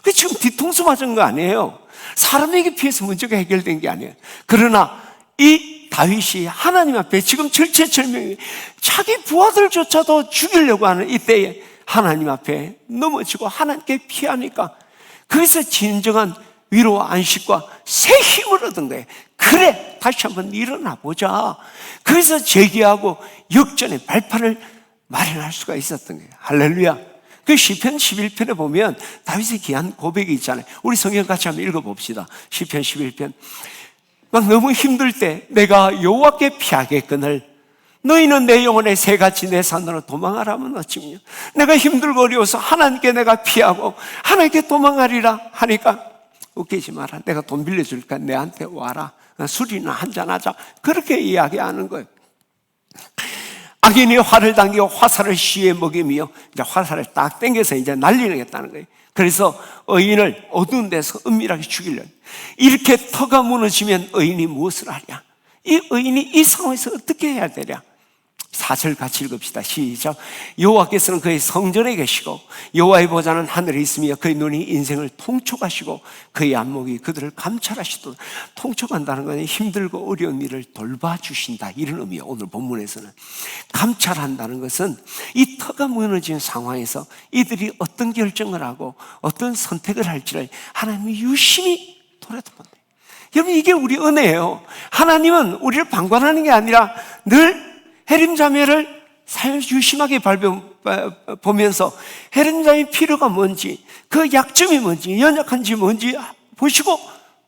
그 지금 뒤통수 맞은 거 아니에요. 사람에게 피해서 문제가 해결된 게 아니에요. 그러나 이 다윗이 하나님 앞에 지금 절체절명이 자기 부하들조차도 죽이려고 하는 이때에 하나님 앞에 넘어지고 하나님께 피하니까 거기서 진정한 위로와 안식과 새 힘을 얻은 거예요. 그래, 다시 한번 일어나 보자. 거기서 재기하고 역전의 발판을 마련할 수가 있었던 거예요. 할렐루야. 그 시편 11편에 보면 다윗의 귀한 고백이 있잖아요. 우리 성경 같이 한번 읽어봅시다. 시편 11편. 막 너무 힘들 때 내가 여호와께 피하겠거늘 너희는 내 영혼의 새같이 내 산으로 도망하라면 어찌며 내가 힘들고 어려워서 하나님께 내가 피하고 하나님께 도망하리라 하니까 웃기지 마라. 내가 돈 빌려줄까? 내한테 와라. 술이나 한잔하자. 그렇게 이야기하는 거예요. 악인이 활을 당기고 화살을 시에 먹이며 이제 화살을 딱 당겨서 이제 날리겠다는 거예요. 그래서 의인을 어두운 데서 은밀하게 죽이려. 이렇게 터가 무너지면 의인이 무엇을 하랴? 이 의인이 이 상황에서 어떻게 해야 되랴? 4절 같이 읽읍시다. 시작. 여호와께서는 그의 성전에 계시고 여호와의 보좌는 하늘에 있으며 그의 눈이 인생을 통촉하시고 그의 안목이 그들을 감찰하시도다. 통촉한다는 것은 힘들고 어려운 일을 돌봐주신다, 이런 의미예요. 오늘 본문에서는 감찰한다는 것은 이 터가 무너진 상황에서 이들이 어떤 결정을 하고 어떤 선택을 할지를 하나님이 유심히 돌아다본다. 여러분, 이게 우리 은혜예요. 하나님은 우리를 방관하는 게 아니라 늘 해림자매를 유심하게 보면서 해림자매의 필요가 뭔지, 그 약점이 뭔지, 연약한지 뭔지 보시고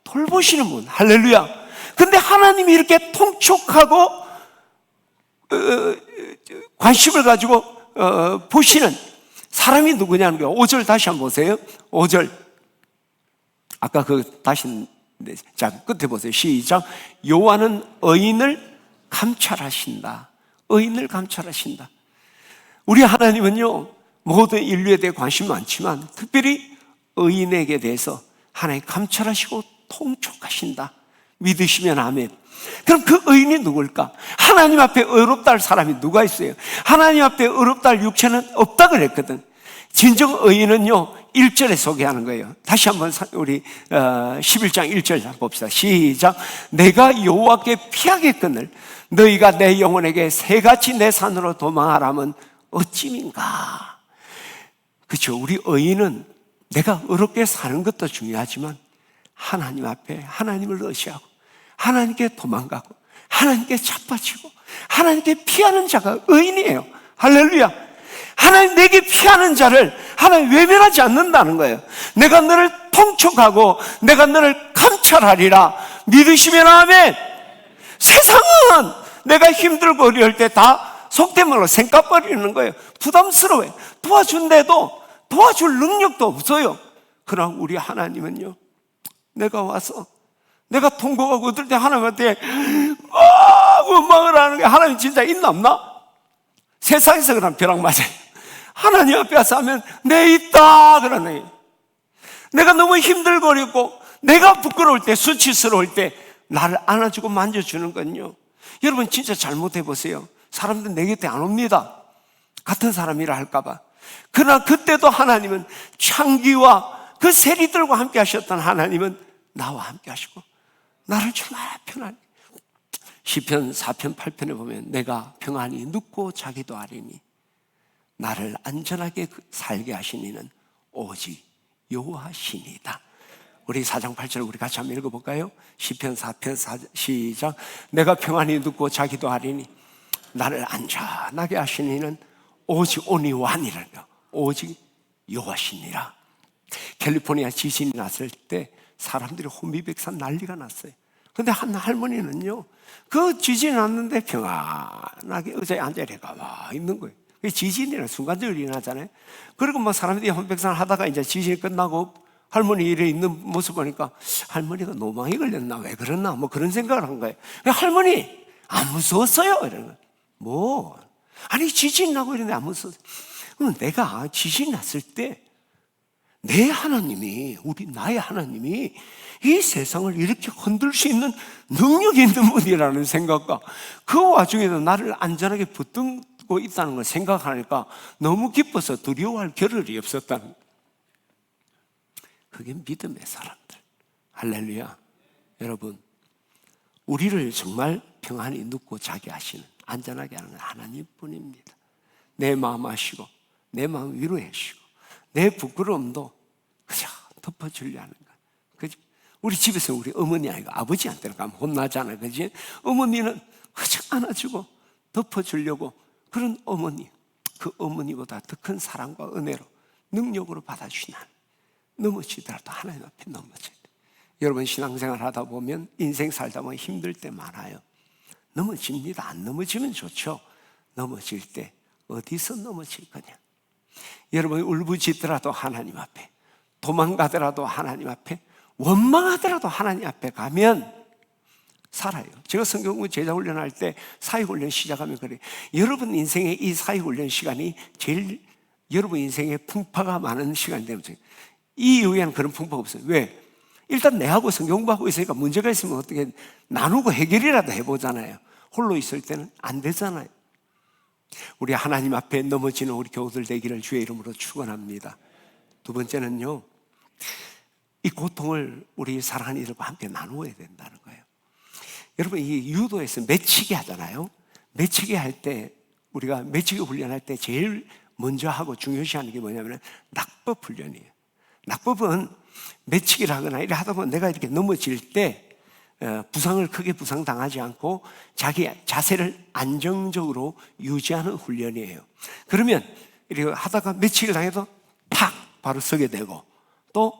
돌보시는 분. 할렐루야. 근데 하나님이 이렇게 통촉하고 관심을 가지고 보시는 사람이 누구냐는 거예요. 5절 다시 한번 보세요. 5절. 아까 다시, 자, 끝에 보세요. 시작. 여호와는 의인을 감찰하신다. 의인을 감찰하신다. 우리 하나님은요, 모든 인류에 대해 관심 많지만 특별히 의인에게 대해서 하나님 감찰하시고 통촉하신다. 믿으시면 아멘. 그럼 그 의인이 누굴까? 하나님 앞에 의롭다 할 사람이 누가 있어요? 하나님 앞에 의롭다 할 육체는 없다 그랬거든. 진정 의인은요, 1절에 소개하는 거예요. 다시 한번 우리 11장 1절 봅시다. 시작. 내가 여호와께 피하겠거늘 너희가 내 영혼에게 새같이 내 산으로 도망하라면 어찌민가. 그렇죠. 우리 의인은 내가 의롭게 사는 것도 중요하지만 하나님 앞에 하나님을 의시하고 하나님께 도망가고 하나님께 자빠지고 하나님께 피하는 자가 의인이에요. 할렐루야. 하나님 내게 피하는 자를 하나님 외면하지 않는다는 거예요. 내가 너를 통촉하고 내가 너를 감찰하리라. 믿으시면 아멘. 세상은 내가 힘들고 어려울 때 다 속된 말로 생각버리는 거예요. 부담스러워요. 도와준데도 도와줄 능력도 없어요. 그러나 우리 하나님은요, 내가 와서 내가 통곡하고 어떨 때 하나님한테 원망을 하는 게 하나님 진짜 있나 없나? 세상에서 그냥 벼락 맞아요. 하나님 앞에 와서 하면 내 있다 그러네. 내가 너무 힘들고 어렵고 내가 부끄러울 때, 수치스러울 때 나를 안아주고 만져주는 건요, 여러분 진짜 잘못해 보세요. 사람들 내 곁에 안 옵니다. 같은 사람이라 할까봐. 그러나 그때도 하나님은 창기와 그 세리들과 함께 하셨던 하나님은 나와 함께 하시고 나를 정말 편안히. 시편 4편 8편에 보면 내가 평안히 눕고 자기도 하리니 나를 안전하게 살게 하신 이는 오직 여호와시니이다. 우리 4장 8절 우리 같이 한번 읽어볼까요? 시편 4편 4절 시작. 내가 평안히 눕고 자기도 하리니 나를 안전하게 하신 이는 오직 오니와니라며 오직 여호와시니라. 캘리포니아 지진이 났을 때 사람들이 혼비백산 난리가 났어요. 근데 한 할머니는요, 그 지진이 났는데 평안하게 의자에 앉아있가 와 있는 거예요. 지진이라는 순간적으로 일어나잖아요. 그리고 뭐 사람들이 혼백산 하다가 이제 지진이 끝나고 할머니 이래 있는 모습 보니까 할머니가 노망이 걸렸나 왜 그랬나 뭐 그런 생각을 한 거예요. 할머니 안 무서웠어요? 이러는 거예요. 뭐 아니 지진 나고 이러는데 안 무서웠어요. 그럼 내가 지진 났을 때 내 하나님이, 나의 하나님이 이 세상을 이렇게 흔들 수 있는 능력이 있는 분이라는 생각과 그 와중에도 나를 안전하게 붙들고 듣고 있다는 걸 생각하니까 너무 기뻐서 두려워할 겨를이 없었다는 거예요. 그게 믿음의 사람들. 할렐루야. 여러분, 우리를 정말 평안히 눕고 자게 하시는, 안전하게 하는 건 하나님뿐입니다. 내 마음 아시고 내 마음 위로해 주시고 내 부끄러움도 그저 덮어주려 하는 것. 그죠? 우리 집에서 우리 어머니 아니고 아버지한테는 가면 혼나잖아요. 그지? 어머니는 그저 안아주고 덮어주려고 그런 어머니, 그 어머니보다 더 큰 사랑과 은혜로 능력으로 받아주시는 하나님. 넘어지더라도 하나님 앞에 넘어져야 돼요. 여러분 신앙생활 하다 보면 인생 살다 보면 힘들 때 많아요. 넘어집니다. 안 넘어지면 좋죠. 넘어질 때 어디서 넘어질 거냐. 여러분 울부짖더라도 하나님 앞에, 도망가더라도 하나님 앞에, 원망하더라도 하나님 앞에 가면 살아요. 제가 성경공부 제자훈련할 때 사회훈련 시작하면 그래요. 여러분 인생의 이 사회훈련 시간이 제일 여러분 인생에 풍파가 많은 시간이 되는 거예요. 이 이후에는 그런 풍파가 없어요. 왜? 일단 내하고 성경공부하고 있으니까 문제가 있으면 어떻게 나누고 해결이라도 해보잖아요. 홀로 있을 때는 안 되잖아요. 우리 하나님 앞에 넘어지는 우리 교우들 되기를 주의 이름으로 축원합니다. 두 번째는요, 이 고통을 우리 사랑하는 이들과 함께 나누어야 된다는 거예요. 여러분 이 유도에서 매치기 하잖아요. 매치기 할 때, 우리가 매치기 훈련할 때 제일 먼저 하고 중요시하는 게 뭐냐면 낙법 훈련이에요. 낙법은 매치기를 하거나 이래 하다 보면 내가 이렇게 넘어질 때 부상을 크게 부상당하지 않고 자기 자세를 안정적으로 유지하는 훈련이에요. 그러면 이렇게 하다가 매치기를 당해도 탁 바로 서게 되고, 또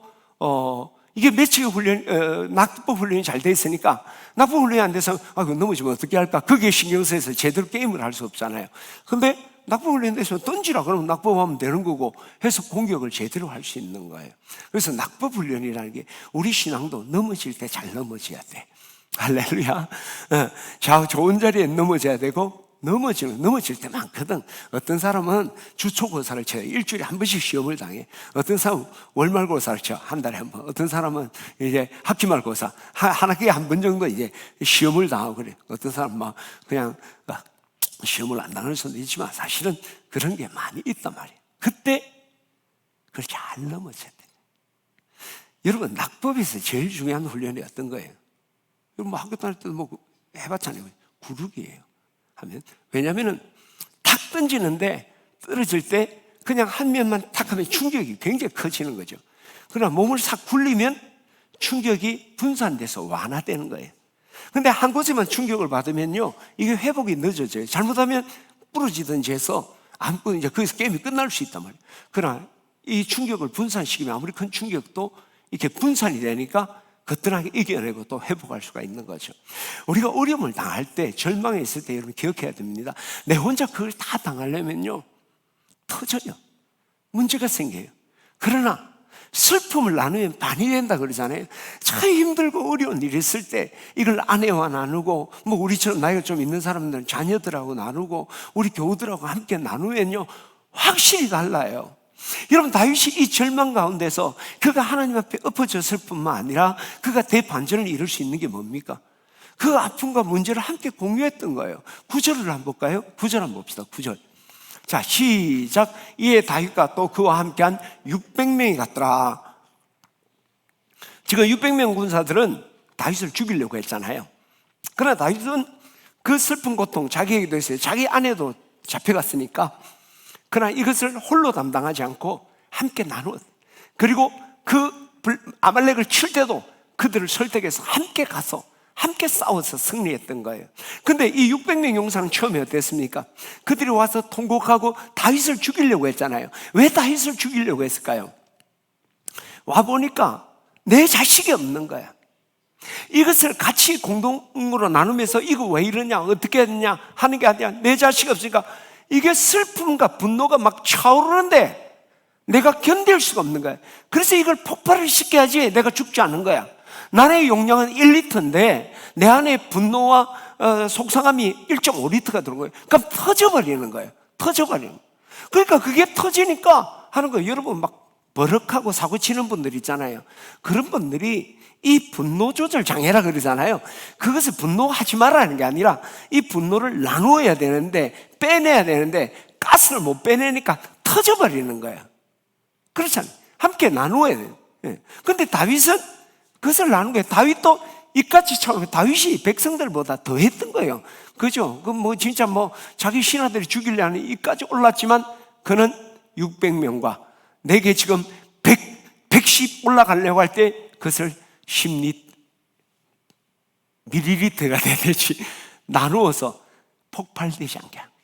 이게 매치기 훈련, 낙법 훈련이 잘 돼 있으니까 낙법 훈련이 안 돼서 넘어지면 어떻게 할까? 거기에 신경 써서 제대로 게임을 할 수 없잖아요. 근데 낙법 훈련 돼서 던지라 그러면 낙법하면 되는 거고 해서 공격을 제대로 할 수 있는 거예요. 그래서 낙법 훈련이라는 게 우리 신앙도 넘어질 때 잘 넘어져야 돼. 할렐루야. 자, 좋은 자리에 넘어져야 되고, 넘어질 때 많거든. 어떤 사람은 주초고사를 쳐요. 일주일에 한 번씩 시험을 당해. 어떤 사람은 월말고사를 쳐. 한 달에 한 번. 어떤 사람은 이제 학기말고사. 한 학기에 한 번 정도 이제 시험을 당하고 그래. 어떤 사람은 막 그냥 시험을 안 당할 수도 있지만 사실은 그런 게 많이 있단 말이에요. 그때 그걸 잘 넘어져야 돼. 여러분, 낙법에서 제일 중요한 훈련이 어떤 거예요? 여러분 학교 다닐 때도 뭐 해봤잖아요. 구르기예요. 하면 왜냐하면은 탁 던지는데 떨어질 때 그냥 한 면만 탁 하면 충격이 굉장히 커지는 거죠. 그러나 몸을 싹 굴리면 충격이 분산돼서 완화되는 거예요. 근데 한 곳에만 충격을 받으면요, 이게 회복이 늦어져요. 잘못하면 부러지든지 해서 아무튼 이제 거기서 게임이 끝날 수 있단 말이에요. 그러나 이 충격을 분산시키면 아무리 큰 충격도 이렇게 분산이 되니까 거뜬하게 이겨내고 또 회복할 수가 있는 거죠. 우리가 어려움을 당할 때, 절망에 있을 때 여러분 기억해야 됩니다. 내 혼자 그걸 다 당하려면요, 터져요. 문제가 생겨요. 그러나 슬픔을 나누면 반이 된다 그러잖아요. 참 힘들고 어려운 일이 있을 때 이걸 아내와 나누고, 뭐 우리처럼 나이가 좀 있는 사람들은 자녀들하고 나누고 우리 교우들하고 함께 나누면요 확실히 달라요. 여러분 다윗이 이 절망 가운데서 그가 하나님 앞에 엎어졌을 뿐만 아니라 그가 대반전을 이룰 수 있는 게 뭡니까? 그 아픔과 문제를 함께 공유했던 거예요. 9절을 한번 볼까요? 9절 한번 봅시다. 9절. 자, 시작. 이에 다윗과 또 그와 함께한 600명이 갔더라. 지금 600명 군사들은 다윗을 죽이려고 했잖아요. 그러나 다윗은 그 슬픈 고통 자기에게도 있어요. 자기 아내도 잡혀갔으니까. 그러나 이것을 홀로 담당하지 않고 함께 나누어, 그리고 그 아말렉을 칠 때도 그들을 설득해서 함께 가서 함께 싸워서 승리했던 거예요. 근데 이 600명 용사는 처음에 어땠습니까? 그들이 와서 통곡하고 다윗을 죽이려고 했잖아요. 왜 다윗을 죽이려고 했을까요? 와보니까 내 자식이 없는 거야. 이것을 같이 공동으로 나누면서 이거 왜 이러냐, 어떻게 했냐 하는 게 아니라 내 자식이 없으니까 이게 슬픔과 분노가 막 차오르는데 내가 견딜 수가 없는 거야. 그래서 이걸 폭발을 시켜야지 내가 죽지 않은 거야. 나의 용량은 1리터인데 내 안에 분노와 속상함이 1.5리터가 들어온 거예요. 그럼 터져버리는 거예요. 터져버리는. 그러니까 그게 터지니까 하는 거예요. 여러분 막 버럭하고 사고 치는 분들 있잖아요. 그런 분들이 이 분노 조절 장애라 그러잖아요. 그것을 분노하지 말라는 게 아니라 이 분노를 나누어야 되는데 빼내야 되는데 가스를 못 빼내니까 터져버리는 거예요. 그렇잖아요. 함께 나누어야 돼요. 근데 다윗은 그것을 나눈 거예요. 다윗도 이까지 처음 다윗이 백성들보다 더 했던 거예요. 그죠? 그 뭐 진짜 뭐 자기 신하들이 죽이려는 이까지 올랐지만 그는 600명과 내게 지금 110 올라가려고 할 때 그것을 10ml가 되듯이 나누어서 폭발되지 않게 합니다.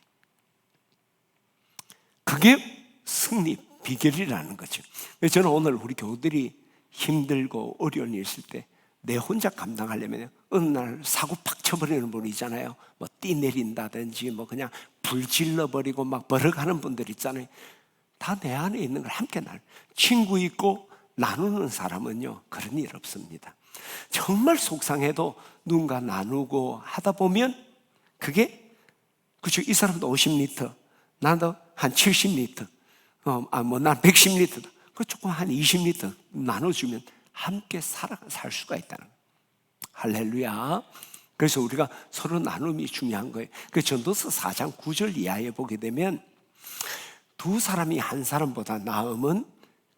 그게 승리 비결이라는 거죠. 그래서 저는 오늘 우리 교우들이 힘들고 어려운 일 있을 때 내 혼자 감당하려면 어느 날 사고 팍 쳐버리는 분이 있잖아요. 뭐 띠 내린다든지 뭐 그냥 불 질러버리고 막 버럭하는 분들 있잖아요. 다 내 안에 있는 걸 함께 친구 있고 나누는 사람은요 그런 일 없습니다. 정말 속상해도 누군가 나누고 하다 보면 그게 그렇죠. 이 사람도 50리터, 나도 한 70리터, 난 110리터다. 그 조금 한 20리터 나눠주면 함께 살 수가 있다는 거예요. 할렐루야. 그래서 우리가 서로 나눔이 중요한 거예요. 그 전도서 4장 9절 이하에 보게 되면 두 사람이 한 사람보다 나으면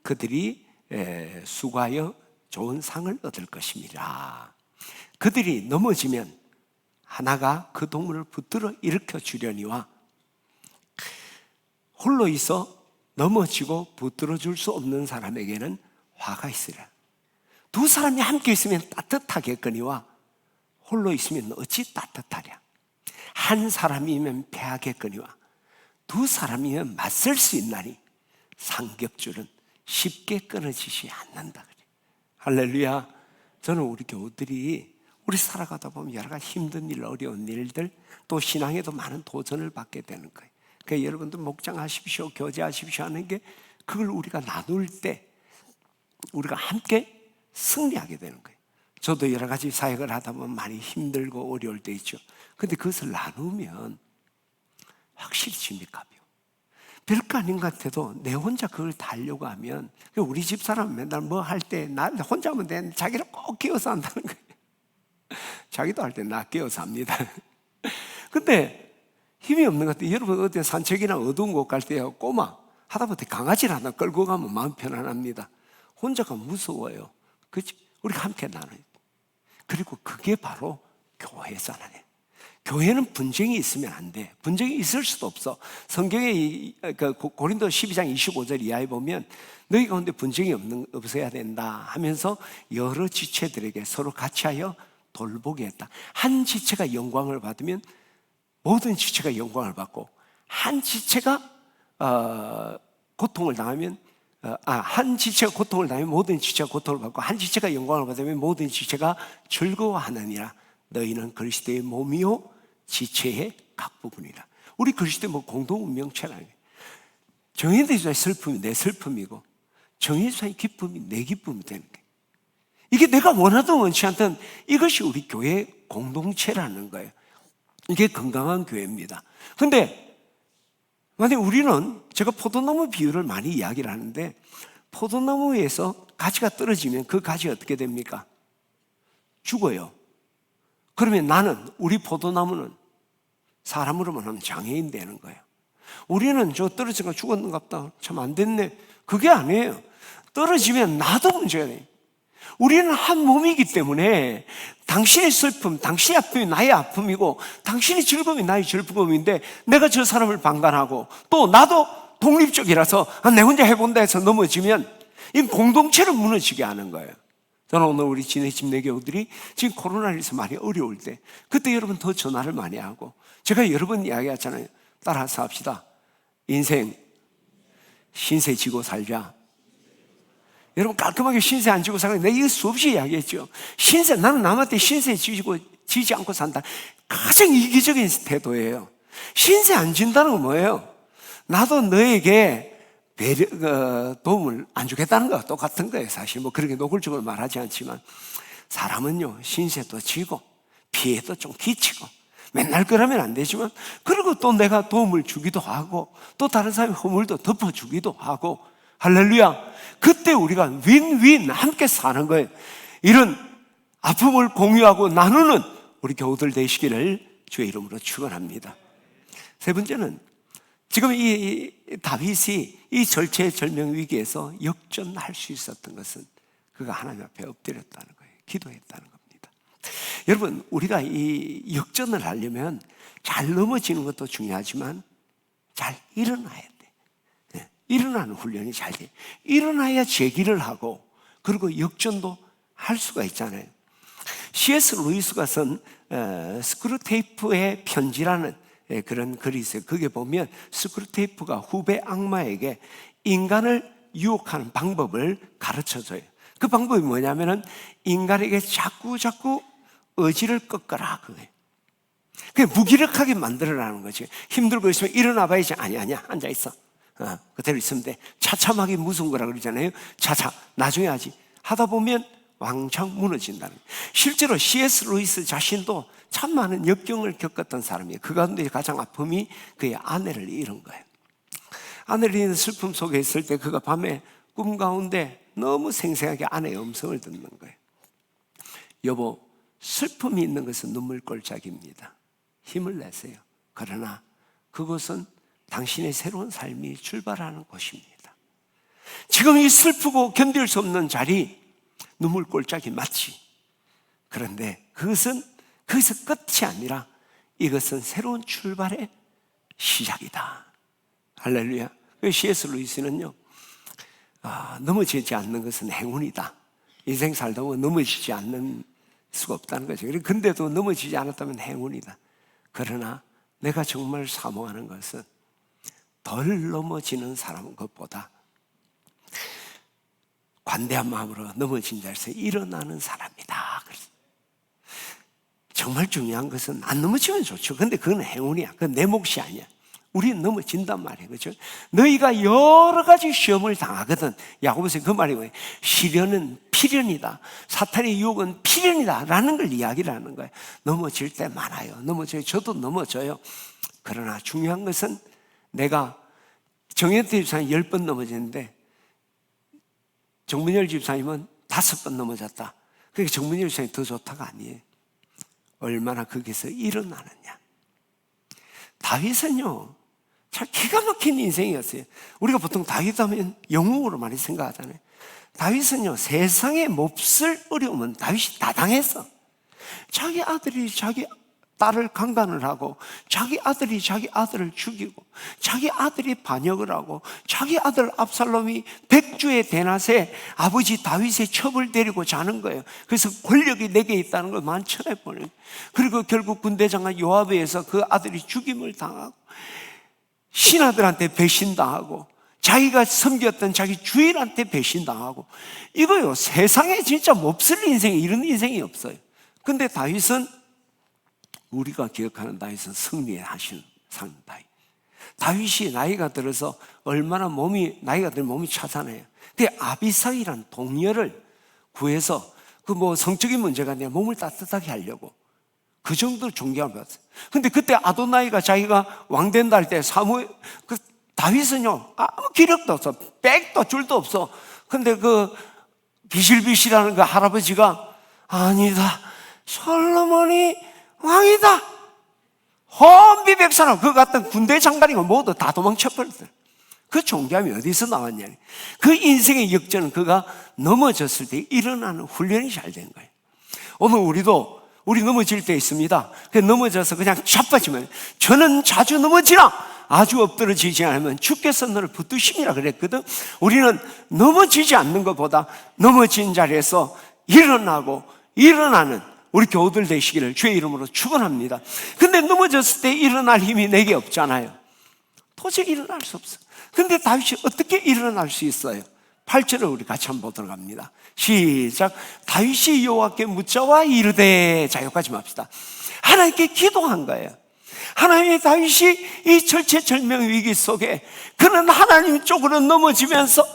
그들이 수고하여 좋은 상을 얻을 것입니다. 그들이 넘어지면 하나가 그 동물을 붙들어 일으켜 주려니와 홀로 있어 넘어지고 붙들어 줄 수 없는 사람에게는 화가 있으라. 두 사람이 함께 있으면 따뜻하겠거니와 홀로 있으면 어찌 따뜻하랴. 한 사람이면 패하겠거니와 두 사람이면 맞설 수 있나니 삼겹줄은 쉽게 끊어지지 않는다. 할렐루야. 저는 우리 교우들이 우리 살아가다 보면 여러 가지 힘든 일, 어려운 일들, 또 신앙에도 많은 도전을 받게 되는 거예요. 그러니까 여러분들 목장하십시오, 교제하십시오 하는 게 그걸 우리가 나눌 때 우리가 함께 승리하게 되는 거예요. 저도 여러 가지 사역을 하다 보면 많이 힘들고 어려울 때 있죠. 근데 그것을 나누면 확실히 짐이 가벼워. 별거 아닌 것 같아도 내 혼자 그걸 다 하려고 하면 우리 집 사람은 맨날 뭐 할 때 나 혼자 하면 되는데 자기를 꼭 끼워서 한다는 거예요. 자기도 할 때 나 끼워서 합니다. 근데 힘이 없는 것 같아요. 여러분 어디 산책이나 어두운 곳 갈 때요 꼬마 하다못해 강아지를 하나 끌고 가면 마음 편안합니다. 혼자 가면 무서워요. 그치? 우리가 함께 나눠요. 그리고 그게 바로 교회잖아요. 교회는 분쟁이 있으면 안 돼. 분쟁이 있을 수도 없어. 성경에 고린도 12장 25절 이하에 보면 너희 가운데 분쟁이 없어야 된다 하면서 여러 지체들에게 서로 같이 하여 돌보게 했다. 한 지체가 영광을 받으면 모든 지체가 영광을 받고 한 지체가 고통을 당하면 한 지체가 고통을 당하면 모든 지체가 고통을 받고 한 지체가 영광을 받으면 모든 지체가 즐거워하느니라. 너희는 그리스도의 몸이요 지체의 각 부분이라. 우리 그리스도의 뭐 공동 운명체라는 거예요. 정해져의 슬픔이 내 슬픔이고 정해져의 기쁨이 내 기쁨이 되는 거예요. 이게 내가 원하든 원치 않든 이것이 우리 교회의 공동체라는 거예요. 이게 건강한 교회입니다. 그런데 만약 우리는 제가 포도나무 비유를 많이 이야기를 하는데 포도나무에서 가지가 떨어지면 그 가지가 어떻게 됩니까? 죽어요. 그러면 나는 우리 포도나무는 사람으로만 하면 장애인 되는 거예요. 우리는 저 떨어진 거 죽었는가 보다 참 안 됐네. 그게 아니에요. 떨어지면 나도 문제가 돼요. 우리는 한 몸이기 때문에 당신의 슬픔, 당신의 아픔이 나의 아픔이고 당신의 즐거움이 나의 즐거움인데 내가 저 사람을 방관하고 또 나도 독립적이라서 내 혼자 해본다 해서 넘어지면 이 공동체를 무너지게 하는 거예요. 저는 오늘 우리 지내집 내 교우들이 지금 코로나에서 많이 어려울 때 그때 여러분 더 전화를 많이 하고 제가 여러 번 이야기하잖아요. 따라서 합시다. 인생 신세 지고 살자. 여러분 깔끔하게 신세 안 지고 살고 내가 이거 수없이 이야기했죠. 신세, 나는 남한테 신세 지지 않고 산다. 가장 이기적인 태도예요. 신세 안 진다는 건 뭐예요? 나도 너에게 도움을 안 주겠다는 거와 똑같은 거예요. 사실 뭐 그렇게 노골적으로 말하지 않지만 사람은요 신세도 지고 피해도 좀 끼치고 맨날 그러면 안 되지만 그리고 또 내가 도움을 주기도 하고 또 다른 사람의 허물도 덮어주기도 하고 할렐루야. 그때 우리가 윈윈 함께 사는 거예요. 이런 아픔을 공유하고 나누는 우리 교우들 되시기를 주의 이름으로 축원합니다. 세 번째는 지금 이 다윗이 이 절체절명 위기에서 역전할 수 있었던 것은 그가 하나님 앞에 엎드렸다는 거예요. 기도했다는 겁니다. 여러분, 우리가 이 역전을 하려면 잘 넘어지는 것도 중요하지만 잘 일어나야 돼. 네, 일어나는 훈련이 잘 돼. 일어나야 제기를 하고 그리고 역전도 할 수가 있잖아요. C.S. 루이스가 쓴 스크루테이프의 편지라는 그런 글이 있어요. 거기에 보면 스크루테이프가 후배 악마에게 인간을 유혹하는 방법을 가르쳐줘요. 그 방법이 뭐냐면은 인간에게 자꾸 의지를 꺾어라 그거예요. 그게 무기력하게 만들어라는 거지. 힘들고 있으면 일어나 봐야지. 아니야 앉아있어. 그대로 있으면 돼. 차참하게 무서운 거라 그러잖아요. 차차 나중에 하지. 하다 보면 왕창 무너진다는 거예요. 실제로 C.S. 루이스 자신도 참 많은 역경을 겪었던 사람이에요. 그 가운데 가장 아픔이 그의 아내를 잃은 거예요. 아내를 잃은 슬픔 속에 있을 때 그가 밤에 꿈 가운데 너무 생생하게 아내의 음성을 듣는 거예요. 여보, 슬픔이 있는 것은 눈물골짜기입니다. 힘을 내세요. 그러나 그것은 당신의 새로운 삶이 출발하는 곳입니다. 지금 이 슬프고 견딜 수 없는 자리, 눈물골짜기 맞지? 그런데 그것은 거기서 끝이 아니라 이것은 새로운 출발의 시작이다. 할렐루야. C.S. 루이스는요, 넘어지지 않는 것은 행운이다. 인생 살다 보면 넘어지지 않는 수가 없다는 거죠. 근데도 넘어지지 않았다면 행운이다. 그러나 내가 정말 사모하는 것은 덜 넘어지는 사람 것보다 관대한 마음으로 넘어진 자리에서 일어나는 사람이다. 정말 중요한 것은 안 넘어지면 좋죠. 근데 그건 행운이야. 그건 내 몫이 아니야. 우리는 넘어진단 말이에요. 그렇죠? 너희가 여러 가지 시험을 당하거든. 야고보서 그 말이 뭐예요? 시련은 필연이다. 사탄의 유혹은 필연이다. 라는 걸 이야기를 하는 거예요. 넘어질 때 많아요. 넘어져요. 저도 넘어져요. 그러나 중요한 것은 내가 정현태 집사님 10번 넘어졌는데 정문열 집사님은 5번 넘어졌다. 그러니까 정문열 집사님이 더 좋다가 아니에요. 얼마나 거기서 일어나느냐. 다윗은요, 참 기가 막힌 인생이었어요. 우리가 보통 다윗 하면 영웅으로 많이 생각하잖아요. 다윗은요, 세상에 몹쓸 어려움은 다윗이 다 당했어. 자기 아들이 자기 딸을 강간을 하고, 자기 아들이 자기 아들을 죽이고, 자기 아들이 반역을 하고, 자기 아들 압살롬이 백주의 대낮에 아버지 다윗의 첩을 데리고 자는 거예요. 그래서 권력이 내게 있다는 걸 만천해 보는. 그리고 결국 군대장관 요압에 의해서 그 아들이 죽임을 당하고, 신하들한테 배신당하고, 자기가 섬겼던 자기 주인한테 배신당하고, 이거요, 세상에 진짜 몹쓸 인생에 이런 인생이 없어요. 근데 다윗은, 우리가 기억하는 다윗은 승리하신 상 다윗. 다윗이 나이가 들어서 얼마나 나이가 들면 몸이 차잖아요. 근데 아비삭이란 동료를 구해서 그 성적인 문제가 아니라 몸을 따뜻하게 하려고 그 정도로 존경을 받았어요. 근데 그때 아도나이가 자기가 왕 된다 할 때 다윗은요, 아무 기력도 없어. 백도 줄도 없어. 근데 그 비실비실하는 그 할아버지가 아니다. 솔로몬이 왕이다. 혼비백산하고 그 같은 군대 장관이고 모두 다 도망쳐버렸어요. 그 존경함이 어디서 나왔냐. 그 인생의 역전은 그가 넘어졌을 때 일어나는 훈련이 잘 된 거예요. 오늘 우리 넘어질 때 있습니다. 넘어져서 그냥 자빠지면, 저는 자주 넘어지나 아주 엎드러지지 않으면 주께서 너를 붙드심이라 그랬거든. 우리는 넘어지지 않는 것보다 넘어진 자리에서 일어나고 일어나는 우리 교우들 되시기를 주의 이름으로 축원합니다. 근데 넘어졌을 때 일어날 힘이 내게 없잖아요. 도저히 일어날 수 없어. 근데 다윗이 어떻게 일어날 수 있어요? 8절을 우리 같이 한번 보도록 합니다. 시작. 다윗이 여호와께 묻자와 이르되, 자 여기까지 합시다. 하나님께 기도한 거예요. 하나님의 다윗이 이 절체절명 위기 속에 그는 하나님 쪽으로 넘어지면서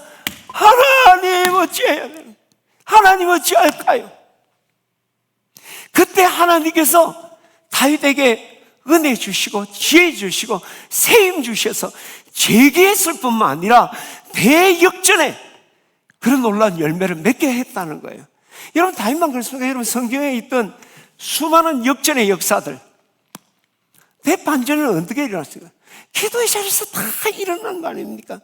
하나님 어찌해야 되나? 하나님 어찌할까요? 그때 하나님께서 다윗에게 은혜 주시고 지혜 주시고 세임 주셔서 재기했을 뿐만 아니라 대역전에 그런 놀라운 열매를 맺게 했다는 거예요. 여러분, 다윗만 그렇습니까? 여러분, 성경에 있던 수많은 역전의 역사들, 대반전은 어떻게 일어났을까? 기도의 자리에서 다 일어난 거 아닙니까?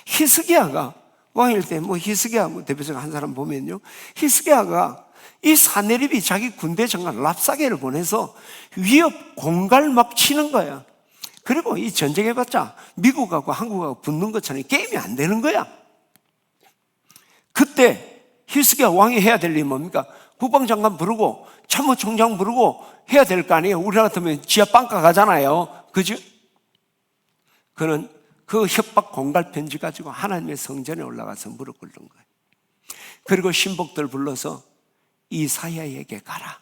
히스기야가 왕일 때 히스기야 대표적 한 사람 보면요, 히스기야가 이 사네립이 자기 군대 장관 랍사게를 보내서 위협 공갈 막 치는 거야. 그리고 이 전쟁해봤자 미국하고 한국하고 붙는 것처럼 게임이 안 되는 거야. 그때 히스기야 왕이 해야 될 일이 뭡니까? 국방장관 부르고 참모총장 부르고 해야 될 거 아니에요. 우리나라 같으면 지하 빵가 가잖아요. 그죠? 그는 그 협박 공갈 편지 가지고 하나님의 성전에 올라가서 무릎 꿇는 거예요. 그리고 신복들 불러서 이사야에게 가라.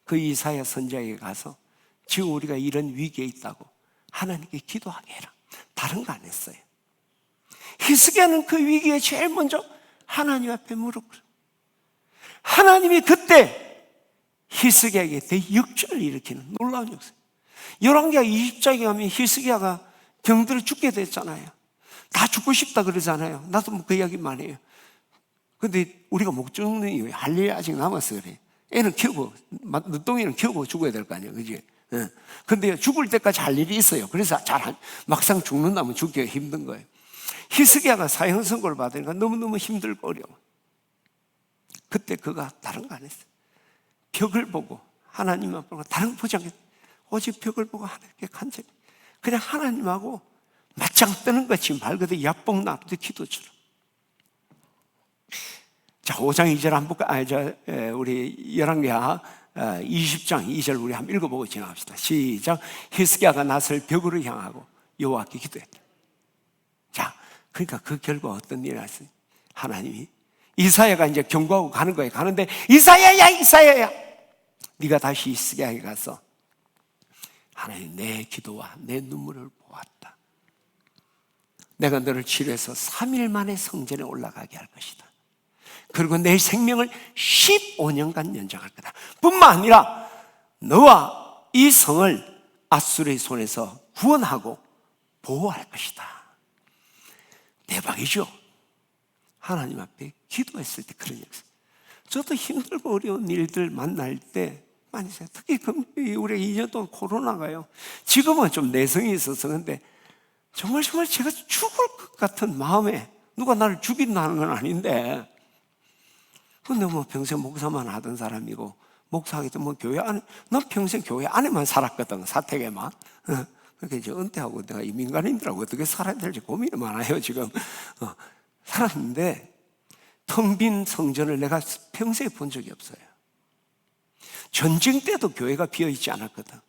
그 이사야 선지자에게 가서 지금 우리가 이런 위기에 있다고 하나님께 기도하게 해라. 다른 거 안 했어요. 히스기야는 그 위기에 제일 먼저 하나님 앞에 무릎 꿇어요. 하나님이 그때 히스기야에게 대역전을 일으키는 놀라운 역사. 열왕기하 20장에 가면 히스기야가 병들어 죽게 됐잖아요. 다 죽고 싶다 그러잖아요. 나도 그 이야기만 해요. 근데 우리가 못 죽는 이유에 할 일이 아직 남았어 그래. 애는 키우고, 늦둥이는 키우고 죽어야 될 거 아니에요. 그지? 근데 죽을 때까지 할 일이 있어요. 그래서 막상 죽는다면 죽기가 힘든 거예요. 히스기야가 사형 선고를 받으니까 너무너무 힘들고 어려워. 그때 그가 다른 거 안 했어요. 벽을 보고 하나님만 보고 다른 거 보지 않겠어요. 오직 벽을 보고 하나님께 간절히 그냥 하나님하고 맞짱 뜨는 것이 말 그대로 약봉 나르듯 기도처럼. 자, 5장 2절 한번 우리 열왕기하 20장 2절 우리 한번 읽어보고 지나갑시다. 시작. 히스기야가 낯을 벽으로 향하고 여호와께 기도했다. 자, 그러니까 그 결과 어떤 일이 났어요? 하나님이 이사야가 이제 경고하고 가는 거예요. 가는데 이사야야 네가 다시 히스기야에 가서 하나님 내 기도와 내 눈물을 보았다. 내가 너를 치료해서 3일 만에 성전에 올라가게 할 것이다. 그리고 내 생명을 15년간 연장할 거다. 뿐만 아니라 너와 이 성을 앗수르의 손에서 구원하고 보호할 것이다. 대박이죠. 하나님 앞에 기도했을 때 그런 역사. 저도 힘들고 어려운 일들 만날 때 많이 있어요. 특히 우리 2년 동안 코로나가요. 지금은 좀 내성이 있어서 근데 정말 제가 죽을 것 같은 마음에 누가 나를 죽인다는 건 아닌데 근데 평생 목사만 하던 사람이고 목사하기 때 교회 안에 난 평생 교회 안에만 살았거든. 사택에만. 그러니까 이제 은퇴하고 내가 이 민간인들하고 어떻게 살아야 될지 고민이 많아요 지금. 살았는데 텅 빈 성전을 내가 평생에 본 적이 없어요. 전쟁 때도 교회가 비어있지 않았거든.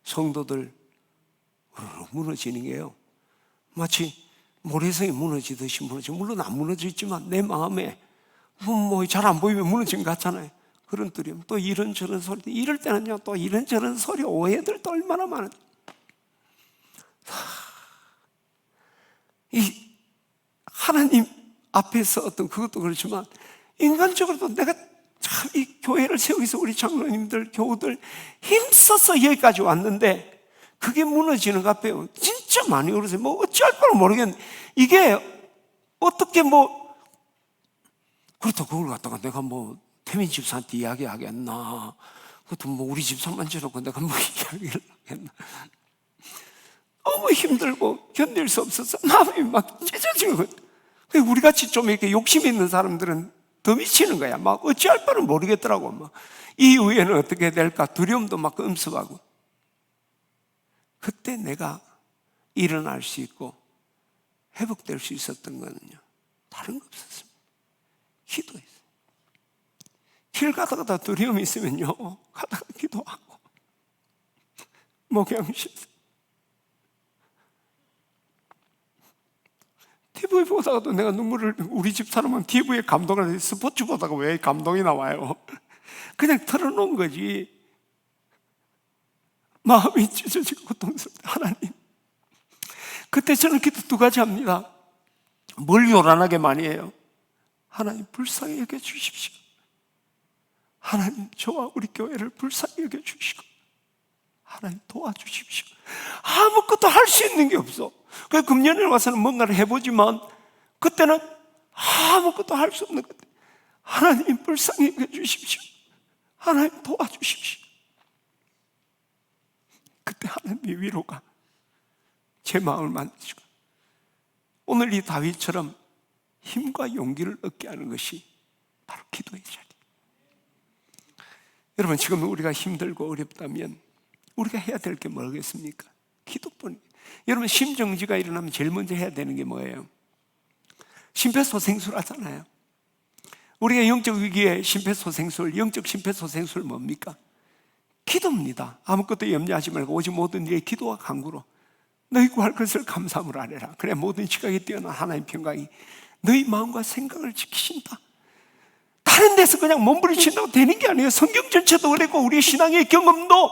성도들 무너지는 게요 마치 모래성이 무너지듯이 무너지고, 물론 안 무너지지만 내 마음에 잘 안 보이면 무너진 것 같잖아요. 그런 두려움, 또 이런저런 소리, 이럴 때는요 또 이런저런 소리, 오해들 또 얼마나 많은. 이 하나님 앞에서 어떤 그것도 그렇지만 인간적으로도 내가 참 이 교회를 세우기 위해서 우리 장로님들, 교우들 힘써서 여기까지 왔는데 그게 무너지는 것 같아요. 진짜 많이 그러세요. 어찌할 바를 모르겠는데 이게 어떻게 그렇다고 그걸 갖다가 내가 태민 집사한테 이야기하겠나, 그것도 우리 집사만 저러고 내가 이야기를 하겠나. 너무 힘들고 견딜 수 없어서 마음이 막 찢어지고, 우리같이 좀 이렇게 욕심 있는 사람들은 더 미치는 거야. 어찌할 바를 모르겠더라고. 이후에는 어떻게 될까 두려움도 막 엄습하고. 그때 내가 일어날 수 있고 회복될 수 있었던 거는요 다른 거 없었습니다. 기도했어요. 길 가다가 두려움이 있으면요 가다가 기도하고 목양실에서 TV 보다가도 내가 눈물을, 우리 집 사람은 TV에 감동을 해서 스포츠 보다가 왜 감동이 나와요? 그냥 틀어놓은 거지. 마음이 찢어지고 고통스럽다. 하나님, 그때 저는 기도 2가지 합니다. 뭘 요란하게 많이 해요? 하나님 불쌍히 여겨주십시오. 하나님 저와 우리 교회를 불쌍히 여겨주시고 하나님 도와주십시오. 아무것도 할 수 있는 게 없어. 그래서 금년에 와서는 뭔가를 해보지만 그때는 아무것도 할 수 없는 것 같아요. 하나님 불쌍히 여겨주십시오. 하나님 도와주십시오. 그때 하나님의 위로가 제 마음을 만드시고, 오늘 이 다윗처럼 힘과 용기를 얻게 하는 것이 바로 기도의 자리. 여러분, 지금 우리가 힘들고 어렵다면 우리가 해야 될 게 뭐겠습니까? 기도뿐. 여러분, 심정지가 일어나면 제일 먼저 해야 되는 게 뭐예요? 심폐소생술 하잖아요. 우리가 영적 위기에 심폐소생술, 영적 심폐소생술 뭡니까? 기도입니다. 아무것도 염려하지 말고 오직 모든 일에 기도와 간구로 너희 구할 것을 감사함으로 아뢰라. 그래 모든 시각에 뛰어난 하나님 평강이 너희 마음과 생각을 지키신다. 다른 데서 그냥 몸부림친다고 되는 게 아니에요. 성경 전체도 그랬고 우리의 신앙의 경험도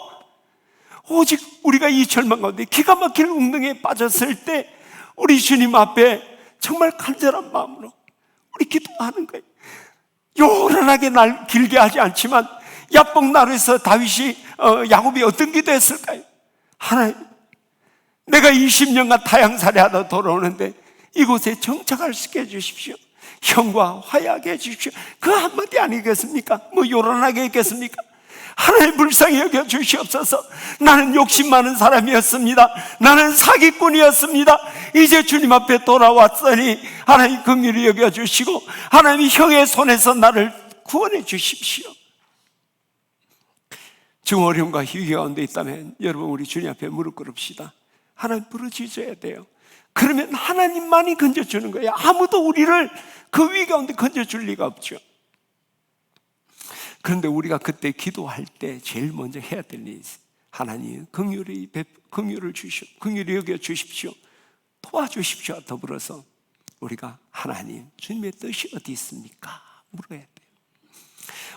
오직 우리가 이 절망 가운데 기가 막히는 운동에 빠졌을 때 우리 주님 앞에 정말 간절한 마음으로 우리 기도하는 거예요. 요란하게 날 길게 하지 않지만 야복나루에서 다윗이 야곱이 어떤 기도했을까요? 하나님, 내가 20년간 타향살이 하다 돌아오는데 이곳에 정착할 수 있게 해주십시오. 형과 화해하게 해주십시오. 그 한마디 아니겠습니까? 뭐 요란하게 했겠습니까? 하나님 불쌍히 여겨 주시옵소서. 나는 욕심 많은 사람이었습니다. 나는 사기꾼이었습니다. 이제 주님 앞에 돌아왔으니 하나님 긍휼히 여겨 주시고 하나님이 형의 손에서 나를 구원해 주십시오. 지금 어려움과 희귀 가운데 있다면 여러분, 우리 주님 앞에 무릎 꿇읍시다. 하나님 부르짖어야 돼요. 그러면 하나님만이 건져주는 거예요. 아무도 우리를 그 위기 가운데 건져줄 리가 없죠. 그런데 우리가 그때 기도할 때 제일 먼저 해야 될 일이 있어요. 하나님 긍휼을 주시오, 긍휼히 여겨 주십시오, 도와주십시오. 더불어서 우리가 하나님, 주님의 뜻이 어디 있습니까? 물어야 돼요.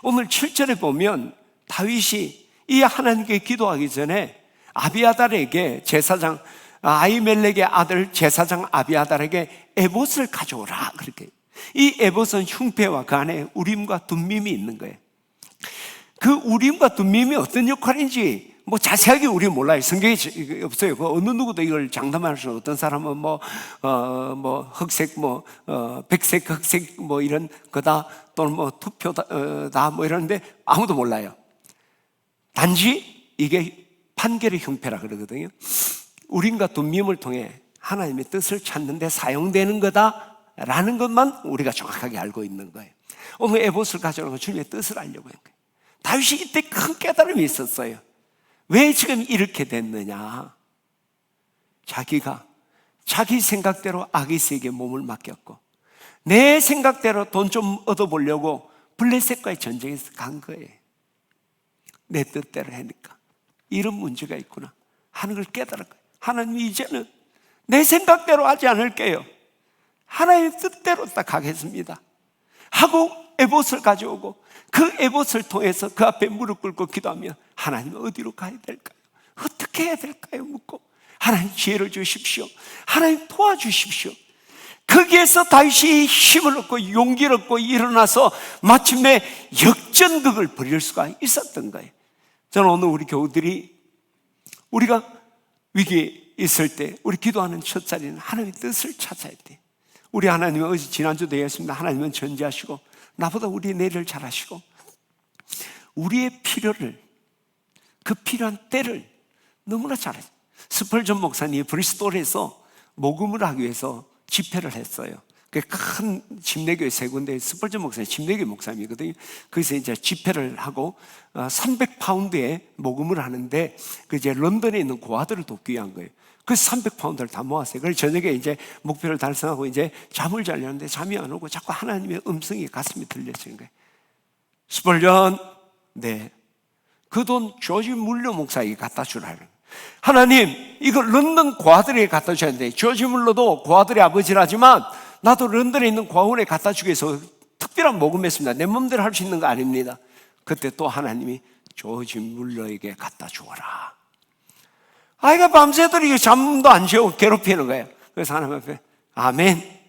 오늘 7절에 보면 다윗이 이 하나님께 기도하기 전에 아비아달에게 제사장, 아히멜렉의 아들 제사장 아비아달에게 에봇을 가져오라, 그렇게. 이 에봇은 흉패와 그 안에 우림과 둠밈이 있는 거예요. 그 우림과 둠밈이 어떤 역할인지 뭐 자세하게 우리 몰라요. 성경에 없어요. 어느 누구도 이걸 장담할 수 없어요. 어떤 사람은 흑색, 백색, 흑색 뭐 이런 거다, 또는 뭐 투표다, 뭐 이러는데 아무도 몰라요. 단지 이게 판결의 흉패라 그러거든요. 우림과 둠밈을 통해 하나님의 뜻을 찾는 데 사용되는 거다라는 것만 우리가 정확하게 알고 있는 거예요. 오늘 에봇을 가져오는 건 주님의 뜻을 알려고 한 거예요. 다윗이 이때 큰 깨달음이 있었어요. 왜 지금 이렇게 됐느냐? 자기가 자기 생각대로 아기스에게 몸을 맡겼고 내 생각대로 돈 좀 얻어보려고 블레셋과의 전쟁에서 간 거예요. 내 뜻대로 하니까 이런 문제가 있구나 하는 걸 깨달은 거예요. 하나님, 이제는 내 생각대로 하지 않을게요. 하나님의 뜻대로 딱 가겠습니다 하고 에봇을 가져오고 그 에봇을 통해서 그 앞에 무릎 꿇고 기도하면 하나님, 어디로 가야 될까요? 어떻게 해야 될까요? 묻고 하나님 지혜를 주십시오. 하나님 도와주십시오. 거기에서 다윗이 힘을 얻고 용기를 얻고 일어나서 마침내 역전극을 벌일 수가 있었던 거예요. 저는 오늘 우리 교우들이 우리가 위기에 있을 때 우리 기도하는 첫 자리는 하나님의 뜻을 찾아야 돼. 우리 하나님은 어제 지난주도 얘기했습니다. 하나님은 전지하시고 나보다 우리 내일을 잘 아시고 우리의 필요를, 그 필요한 때를 너무나 잘 아시고, 스펄전 목사님이 브리스톨에서 모금을 하기 위해서 집회를 했어요. 그 큰 침례교회 세 군데, 스펄전 목사님 침례교회 목사님이거든요. 거기서 이제 집회를 하고 300파운드에 모금을 하는데 그 이제 런던에 있는 고아들을 돕기 위한 거예요. 그래서 300파운드를 다 모았어요. 그래서 저녁에 이제 목표를 달성하고 이제 잠을 자려는데 잠이 안 오고 자꾸 하나님의 음성이 가슴에 들려지는 거예요. 스펄전, 네, 그 돈 조지 물러 목사에게 갖다 주라는. 하나님, 이걸 런던 고아들에게 갖다 줘야 되는데 조지 물러도 고아들의 아버지라지만 나도 런던에 있는 고아원에 갖다 주기 위해서 특별한 모금했습니다. 내 몸대로 할 수 있는 거 아닙니다. 그때 또 하나님이 조지 물러에게 갖다 주어라. 아이가 밤새도록 잠도 안 재우고 괴롭히는 거예요. 그래서 하나님 앞에 아멘.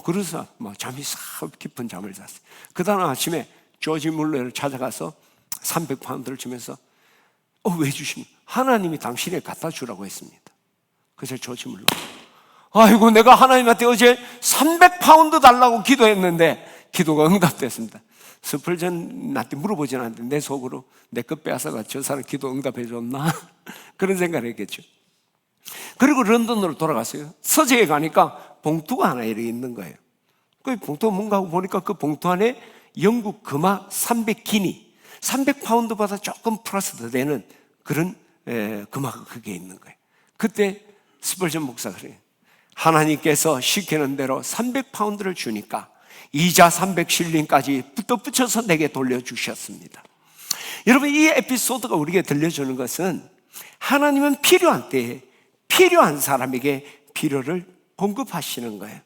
그래서 잠이 싹 깊은 잠을 잤어요. 그 다음 아침에 조지 물러를 찾아가서 300파운드를 주면서 왜 주십니까? 하나님이 당신에게 갖다 주라고 했습니다. 그래서 조지 물러, 아이고, 내가 하나님한테 어제 300파운드 달라고 기도했는데 기도가 응답됐습니다. 스펄전 나한테 물어보진 않는데 내 속으로 내 것 빼앗아가 저 사람 기도 응답해 줬나? 그런 생각을 했겠죠. 그리고 런던으로 돌아갔어요. 서재에 가니까 봉투가 하나 이렇게 있는 거예요. 그 봉투가 뭔가 하고 보니까 그 봉투 안에 영국 금화 300기니, 300파운드보다 조금 플러스 더 되는 그런 금화가 그게 있는 거예요. 그때 스펄전 목사가 그래요. 하나님께서 시키는 대로 300파운드를 주니까 이자 300실링까지 붙여서 내게 돌려주셨습니다. 여러분, 이 에피소드가 우리에게 들려주는 것은 하나님은 필요한 때에 필요한 사람에게 필요를 공급하시는 거예요.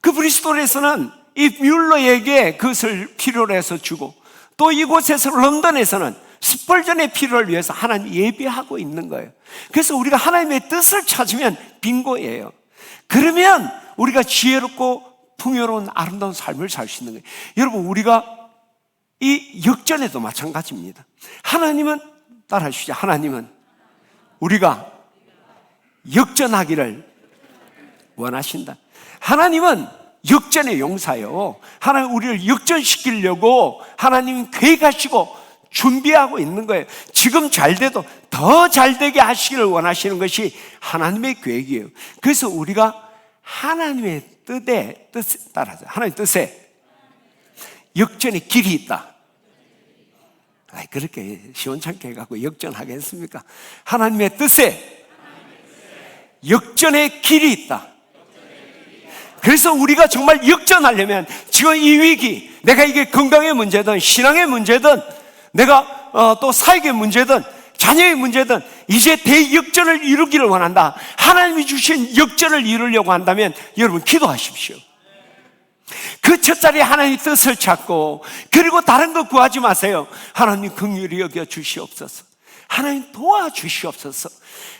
그 브리스톨에서는 이 뮬러에게 그것을 필요로 해서 주고, 또 이곳에서 런던에서는 스펄전의 필요를 위해서 하나님 예비하고 있는 거예요. 그래서 우리가 하나님의 뜻을 찾으면 빙고예요. 그러면 우리가 지혜롭고 풍요로운 아름다운 삶을 살 수 있는 거예요. 여러분, 우리가 이 역전에도 마찬가지입니다. 하나님은 따라하시죠. 하나님은 우리가 역전하기를 원하신다. 하나님은 역전의 용사요. 하나님 우리를 역전시키려고 하나님은 계획하시고 준비하고 있는 거예요. 지금 잘 돼도 더 잘 되게 하시기를 원하시는 것이 하나님의 계획이에요. 그래서 우리가 하나님의 뜻에 따라서 하나님의 뜻에 역전의 길이 있다. 그렇게 시원찮게 해갖고 역전하겠습니까? 하나님의 뜻에 역전의 길이 있다. 그래서 우리가 정말 역전하려면 지금 이 위기, 내가 이게 건강의 문제든 신앙의 문제든 내가 또 사역의 문제든 자녀의 문제든 이제 대역전을 이루기를 원한다. 하나님이 주신 역전을 이루려고 한다면 여러분 기도하십시오. 그 첫 자리에 하나님의 뜻을 찾고, 그리고 다른 거 구하지 마세요. 하나님 긍휼히 여겨 주시옵소서. 하나님 도와주시옵소서.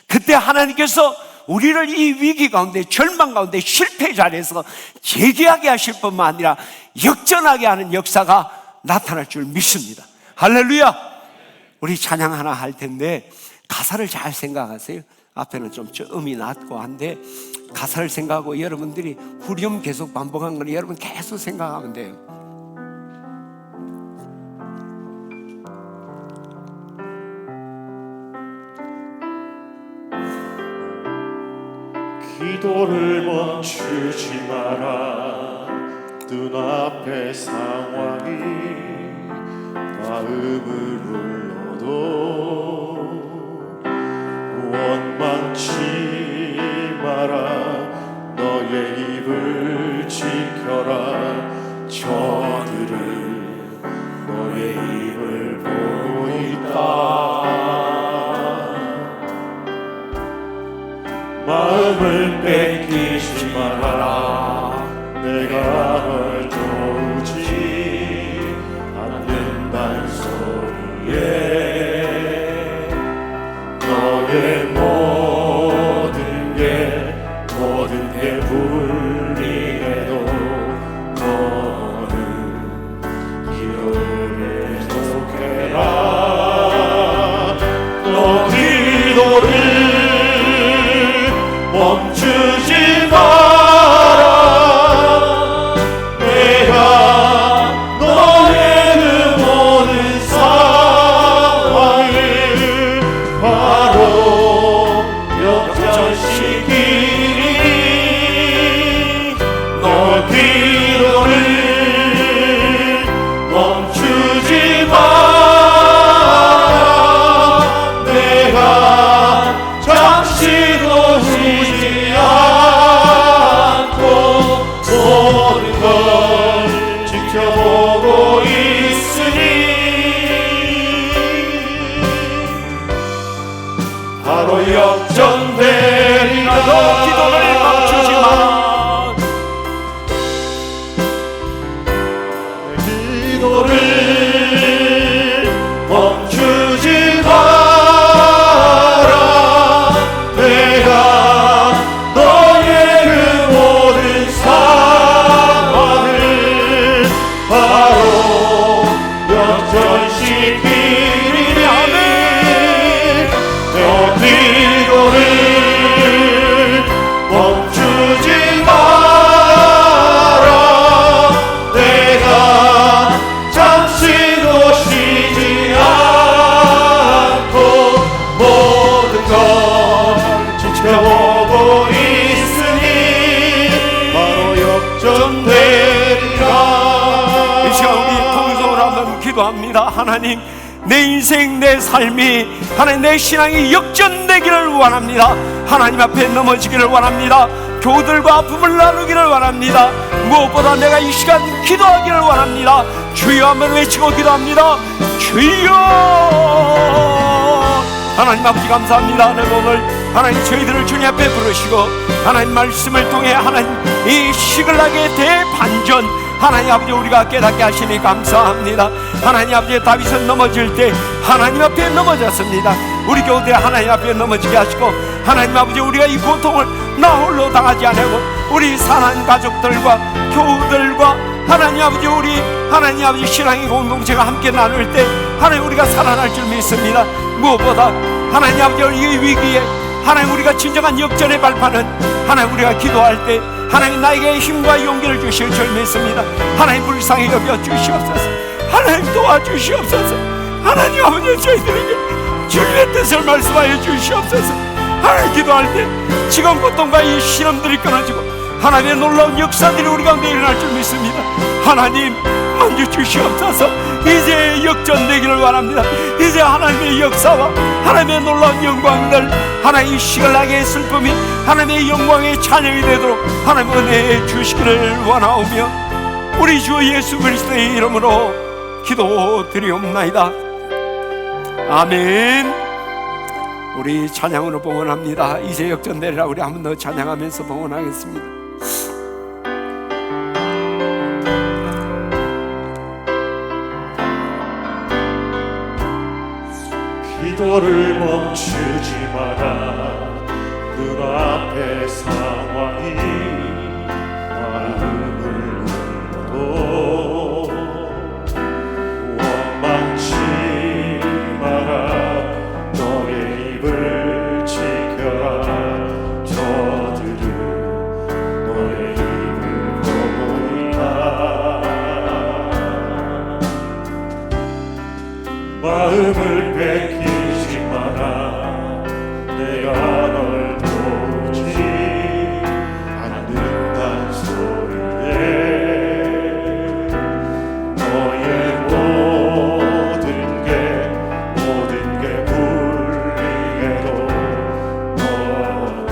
그때 하나님께서 우리를 이 위기 가운데, 절망 가운데, 실패 자리에서 재기하게 하실 뿐만 아니라 역전하게 하는 역사가 나타날 줄 믿습니다. 할렐루야. 우리 찬양 하나 할 텐데 가사를 잘 생각하세요. 앞에는 좀 음이 낮고 한데 가사를 생각하고 여러분들이 후렴 계속 반복한 걸 여러분 계속 생각하면 돼요. 기도를 멈추지 마라. 눈앞의 상황이 마음을 울러도 원망치 마라. 너의 입을 지켜라. 저들은 너의 입을 보고 있다. 마음을 뺏기지 말아라. 내가 널 도우지 않는다는 소리에 너의 모든 게 불리해도 너는 기도를 계속해라. 너 기도를 멈추지 마라. 내가 너의 그 모든 상황을 바로 역전시키니 너 기도를 멈추지 마라. 내가 잠시도 쉬지 않고 모든 걸 지켜보고 있으니 바로 역전되리라. 너 기도를 멈추지 마라. 기도를 멈추지 마라. 내가 너의 그 모든 상황을 바로 역전시키니 너 기도를 멈추지 마라. 내가 기도합니다. 하나님, 내 인생, 내 삶이, 하나님, 내 신앙이 역전되기를 원합니다. 하나님 앞에 넘어지기를 원합니다. 교우들과 아픔을 나누기를 원합니다. 무엇보다 내가 이 시간 기도하기를 원합니다. 주여 한번 외치고 기도합니다. 주여! 하나님 아버지 감사합니다. 하나님, 오늘 하나님 저희들을 주님 앞에 부르시고 하나님 말씀을 통해 하나님 이 시글락의 대반전, 하나님 아버지 우리가 깨닫게 하시니 감사합니다. 하나님 아버지, 다윗은 넘어질 때 하나님 앞에 넘어졌습니다. 우리 교우들 하나님 앞에 넘어지게 하시고, 하나님 아버지 우리가 이 고통을 나 홀로 당하지 않고 우리 사랑하는 가족들과 교우들과 하나님 아버지 우리 하나님 아버지 신앙의 공동체가 함께 나눌 때 하나님 우리가 살아날 줄 믿습니다. 무엇보다 하나님 아버지 이 위기에 하나님 우리가 진정한 역전의 발판은 하나님 우리가 기도할 때 하나님 나에게 힘과 용기를 주실 줄 믿습니다. 하나님 불쌍히 여겨 주시옵소서. 하나님 도와주시옵소서. 하나님 아버지 저희들에게 주님의 뜻을 말씀하여 주시옵소서. 하나님 기도할 때 지금 고통과 이 시험들이 끊어지고 하나님의 놀라운 역사들이 우리 가운데 일어날 줄 믿습니다. 하나님 만져 주시옵소서. 이제 역전되기를 원합니다. 이제 하나님의 역사와 하나님의 놀라운 영광들, 하나님의 시글락의 슬픔이 하나님의 영광의 찬양이 되도록 하나님 은혜해 주시기를 원하오며 우리 주 예수 그리스도의 이름으로 기도드리옵나이다. 아멘. 우리 찬양으로 봉헌합니다. 이제 역전되리라. 우리 한 번 더 찬양하면서 봉헌하겠습니다. 기도를 멈추지 마라. 눈앞의 상황이 마음을 울려도 원망치 마라. 너의 입을 지켜라. 저들은 너의 입을 보고 있다. 마음을 뺏기지 마라. 내가 널 도우지 않는단 소리에 너의 모든 게 불리해도 너는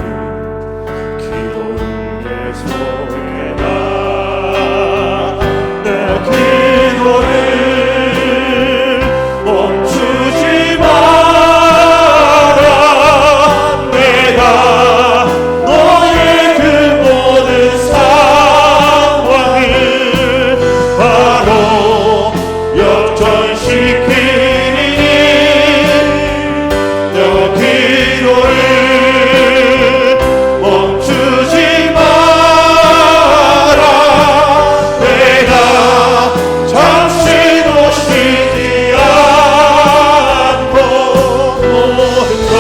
기도를 계속해라. 내 기도를 멈추지 마라. 내가 너의 그 모든 상황을 바로 역전시키니 내 기도를 멈추지 마라. 내가 잠시도 쉬지 않고 모든 것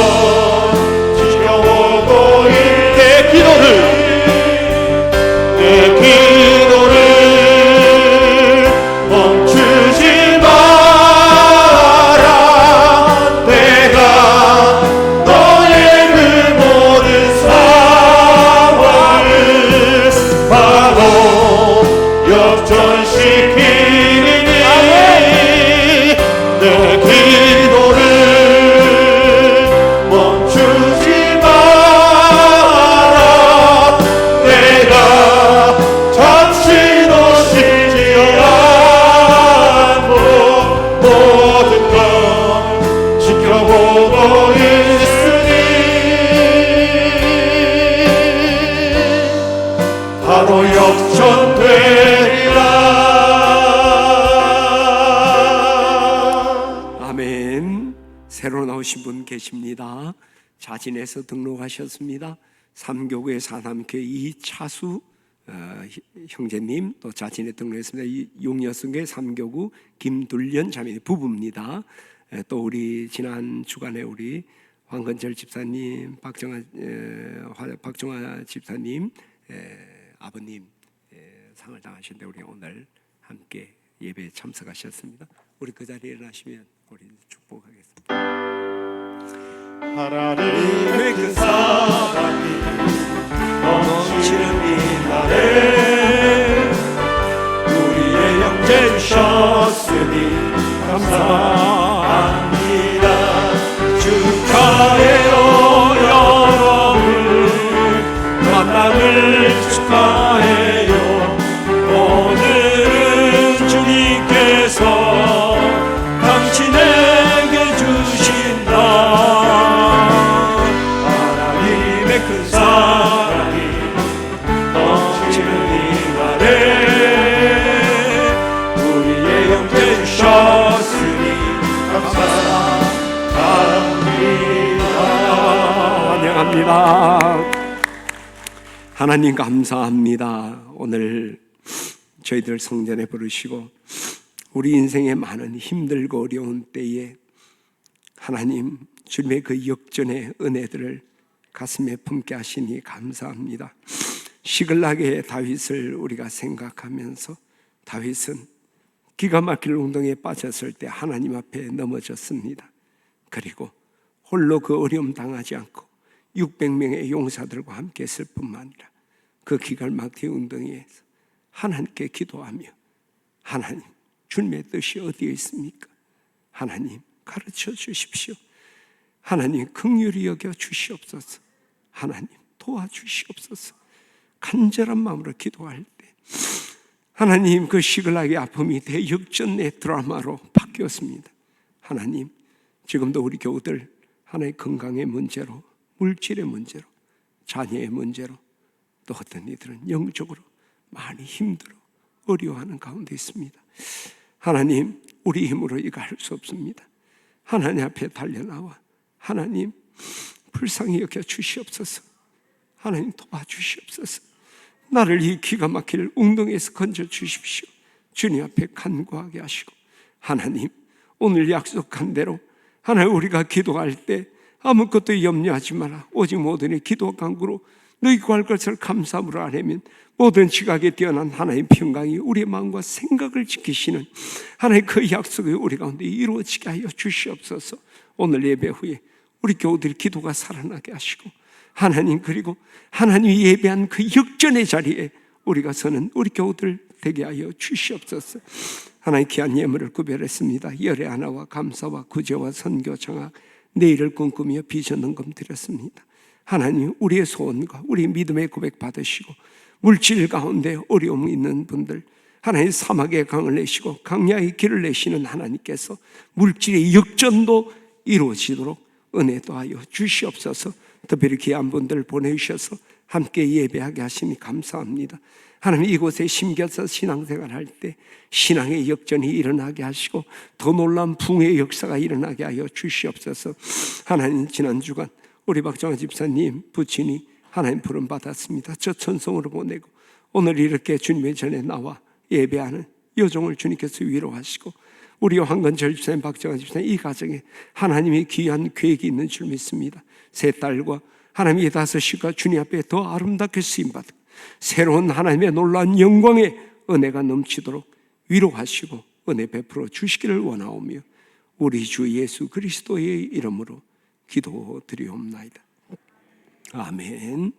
지켜보고 있네. 내 기도를 멈추지 마라. 내가 너의 그 모든 상황을 바로 역전시키니 내 기도를 멈추지 마라. 내가 잠시도 쉬지 않고 모든 것 지켜보고 있으니 바로 역전되리라. 아멘. 새로 나오신 분 계십니다. 자진해서 등록하셨습니다. 삼교구의 사남교회 이차수 형제님 또 자진해 등록했습니다. 용여성교회 삼교구 김둘련 자매 부부입니다. 또 우리 지난 주간에 우리 황건철 집사님, 박정아 집사님 아버님 상을 당하셨는데 우리 오늘 함께 예배에 참석하셨습니다. 우리 그 자리에 일어나시면 우리 축복하겠습니다. 하나님의 그 사랑이 넘치는 이 날에 우리의 형제 주셨으니 감사합니다. 축하해요 여러분, 만남을 축하해요. 오늘은 주님께서 당신에게 주신다. 하나님의 큰 사랑이 넘치는 이 날에 우리의 형제 주셨으니 감사합니다. 하나님 감사합니다. 오늘 저희들 성전에 부르시고 우리 인생의 많은 힘들고 어려운 때에 하나님 주님의 그 역전의 은혜들을 가슴에 품게 하시니 감사합니다. 시글락의 다윗을 우리가 생각하면서 다윗은 기가 막힐 운동에 빠졌을 때 하나님 앞에 넘어졌습니다. 그리고 홀로 그 어려움 당하지 않고 600명의 용사들과 함께 했을 뿐만 아니라 그 기가 막힌 운동에서 하나님께 기도하며 하나님 주님의 뜻이 어디에 있습니까? 하나님 가르쳐 주십시오. 하나님 긍휼히 여겨 주시옵소서. 하나님 도와주시옵소서. 간절한 마음으로 기도할 때 하나님 그 시글락의 아픔이 대역전의 드라마로 바뀌었습니다. 하나님 지금도 우리 교우들 하나의 건강의 문제로, 물질의 문제로, 자녀의 문제로, 또 어떤 이들은 영적으로 많이 힘들어 어려워하는 가운데 있습니다. 하나님 우리 힘으로 이거 할 수 없습니다. 하나님 앞에 달려나와 하나님 불쌍히 여겨 주시옵소서. 하나님 도와주시옵소서. 나를 이 기가 막힐 웅덩이에서 건져 주십시오. 주님 앞에 간구하게 하시고 하나님 오늘 약속한 대로 하나님 우리가 기도할 때 아무것도 염려하지 마라. 오직 모든 기도 간구로 너희 구할 것을 감사함으로 아뢰면 모든 지각에 뛰어난 하나님의 평강이 우리의 마음과 생각을 지키시는 하나님의 그 약속이 우리 가운데 이루어지게 하여 주시옵소서. 오늘 예배 후에 우리 교우들이 기도가 살아나게 하시고 하나님 그리고 하나님이 예배한 그 역전의 자리에 우리가 서는 우리 교우들 되게 하여 주시옵소서. 하나님 귀한 예물을 구별했습니다. 열의 하나와 감사와 구제와 선교 장학 내일을 꿈꾸며 비전헌금 드렸습니다. 하나님 우리의 소원과 우리 믿음의 고백 받으시고 물질 가운데 어려움이 있는 분들 하나님 사막의 강을 내시고 강야의 길을 내시는 하나님께서 물질의 역전도 이루어지도록 은혜도 하여 주시옵소서. 특별히 귀한 분들 보내주셔서 함께 예배하게 하시니 감사합니다. 하나님 이곳에 심겨서 신앙생활할 때 신앙의 역전이 일어나게 하시고 더 놀라운 붕의 역사가 일어나게 하여 주시옵소서. 하나님 지난 주간 우리 박정환 집사님 부친이 하나님 부름 받았습니다. 저 천성으로 보내고 오늘 이렇게 주님의 전에 나와 예배하는 여종을 주님께서 위로하시고 우리 황건철 집사님 박정환 집사님 이 가정에 하나님의 귀한 계획이 있는 줄 믿습니다. 세 딸과 하나님의 5시가 주님 앞에 더 아름답게 쓰임받고 새로운 하나님의 놀라운 영광의 은혜가 넘치도록 위로하시고 은혜 베풀어 주시기를 원하오며 우리 주 예수 그리스도의 이름으로 기도드리옵나이다. 아멘.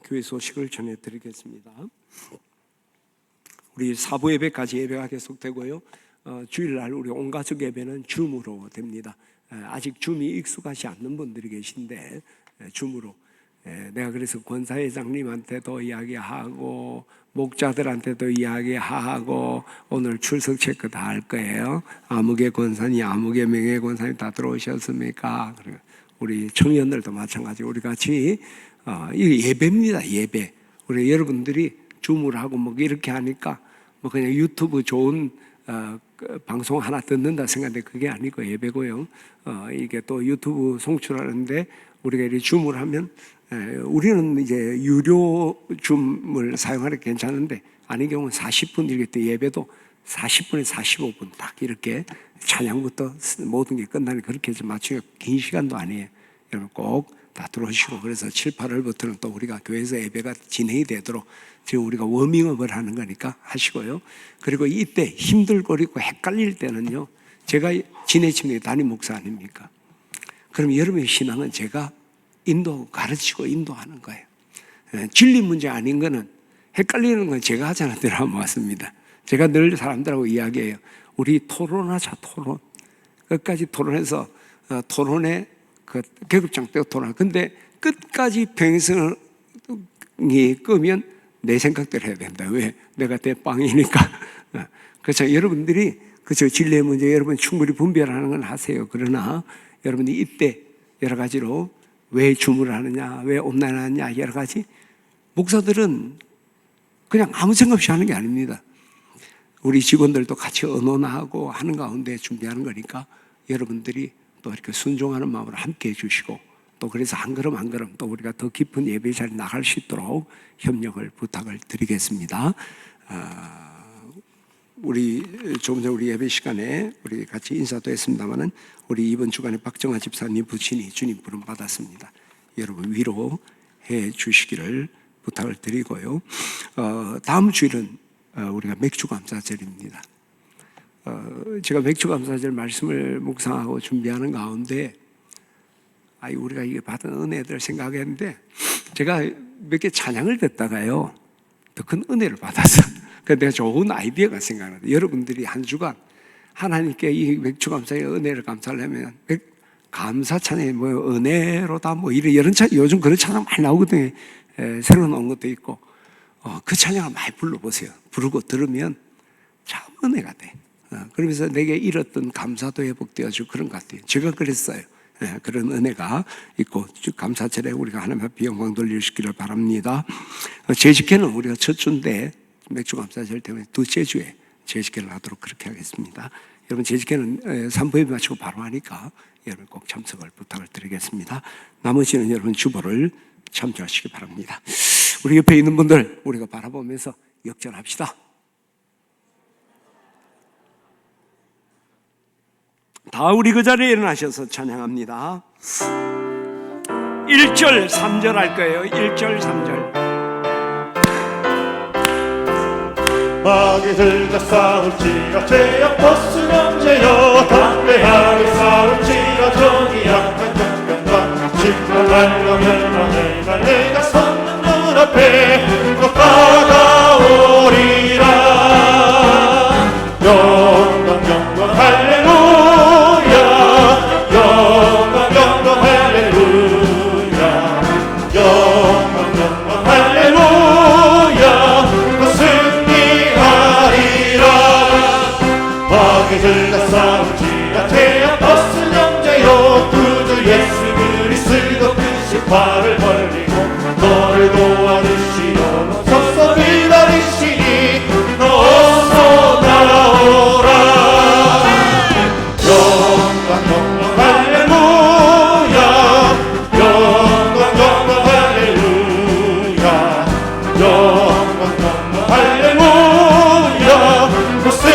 교회 소식을 전해드리겠습니다. 우리 사부 예배까지 예배가 계속되고요. 주일날 우리 온가족 예배는 줌으로 됩니다. 아직 줌이 익숙하지 않는 분들이 계신데 줌으로 내가 그래서 권사회장님한테도 이야기하고 목자들한테도 이야기하고 오늘 출석 체크 다 할 거예요. 아무개 권사님, 아무개 명예 권사님 다 들어오셨습니까? 우리 청년들도 마찬가지. 우리 같이 이 예배입니다. 예배. 우리 여러분들이 줌을 하고 뭐 이렇게 하니까 뭐 그냥 유튜브 좋은 방송 하나 듣는다 생각하는데 그게 아니고 예배고요. 이게 또 유튜브 송출하는데 우리가 이렇게 줌을 하면 우리는 이제 유료 줌을 사용하는 게 괜찮은데 아닌 경우는 40분 이렇게 예배도 40분에 45분 딱 이렇게 찬양부터 모든 게 끝나는 그렇게 해서 맞추기가 긴 시간도 아니에요. 여러분 꼭 다 들어오시고 그래서 7, 8월부터는 또 우리가 교회에서 예배가 진행이 되도록 지금 우리가 워밍업을 하는 거니까 하시고요. 그리고 이때 힘들거리고 헷갈릴 때는요. 제가 지내침의 담임 목사 아닙니까? 그럼 여러분의 신앙은 제가 가르치고 인도하는 거예요. 진리 문제 아닌 거는 헷갈리는 건 제가 하자는 대로 하면 맞습니다. 제가 늘 사람들하고 이야기해요. 우리 토론하자. 토론. 끝까지 토론해서 토론에 그 계급장 떼고 토론. 근데 끝까지 평행선이 끄면 내 생각대로 해야 된다. 왜? 내가 대빵이니까. 그렇죠. 여러분들이 그렇죠. 진리의 문제 여러분 충분히 분별하는 건 하세요. 그러나 여러분이 이때 여러 가지로 왜 주문을 하느냐, 왜 온난하느냐 여러 가지 목사들은 그냥 아무 생각 없이 하는 게 아닙니다. 우리 직원들도 같이 의논하고 하는 가운데 준비하는 거니까 여러분들이 또 이렇게 순종하는 마음으로 함께 해주시고 또 그래서 한 걸음 한 걸음 또 우리가 더 깊은 예배 자리에 나갈 수 있도록 협력을 부탁을 드리겠습니다. 우리 조금 전 우리 예배 시간에 우리 같이 인사도 했습니다만은 우리 이번 주간에 박정아 집사님 부친이 주님 부름 받았습니다. 여러분 위로해 주시기를 부탁을 드리고요. 다음 주일은 우리가 맥주감사절입니다. 제가 맥주감사절 말씀을 묵상하고 준비하는 가운데 우리가 이게 받은 은혜들 생각했는데 제가 몇 개 찬양을 듣다가요 더 큰 은혜를 받았어. 그래서 내가 좋은 아이디어가 생각나요. 여러분들이 한 주간 하나님께 이 맥주감사의 은혜를 감사하려면 감사 찬양이 뭐 은혜로다 뭐 이런 찬양 요즘 그런 찬양 많이 나오거든요. 새로 나온 것도 있고 그 찬양을 많이 불러보세요. 부르고 들으면 참 은혜가 돼. 그러면서 내게 잃었던 감사도 회복되어지고 그런 것 같아요. 제가 그랬어요. 그런 은혜가 있고 감사절에 우리가 하나님 앞에 영광 돌리시기를 바랍니다. 제지케는 우리가 첫 주인데 맥주감사절 때문에 둘째 주에 제지케를 하도록 그렇게 하겠습니다. 여러분 제지케는 3부에 마치고 바로 하니까 여러분 꼭 참석을 부탁을 드리겠습니다. 나머지는 여러분 주보를 참조하시기 바랍니다. 우리 옆에 있는 분들 우리가 바라보면서 역전합시다. 다 우리 그 자리에 일어나셔서 찬양합니다. 1절 3절 할 거예요. 1절 3절. 마귀들과 싸울지라 죄악 벗은 형제여 담대하게 싸울지라 정이 약한 정견과 짓밟으려면 내가 섰는 문 앞에 곧 다가오리라. 영광 영광 할렐루야 영광 영광 할렐루야 영광 영광 할렐루야 마귀들과 싸울지라 죄악 벗은 형제여 구주 예수 그리스도 그 십화를 벌리고 너를 도와주시려 서서 기다리시니 너 어서 나오라. 영광 영광 할렐루야 영광 영광 할렐루야 영광 영광 할렐루야 무슨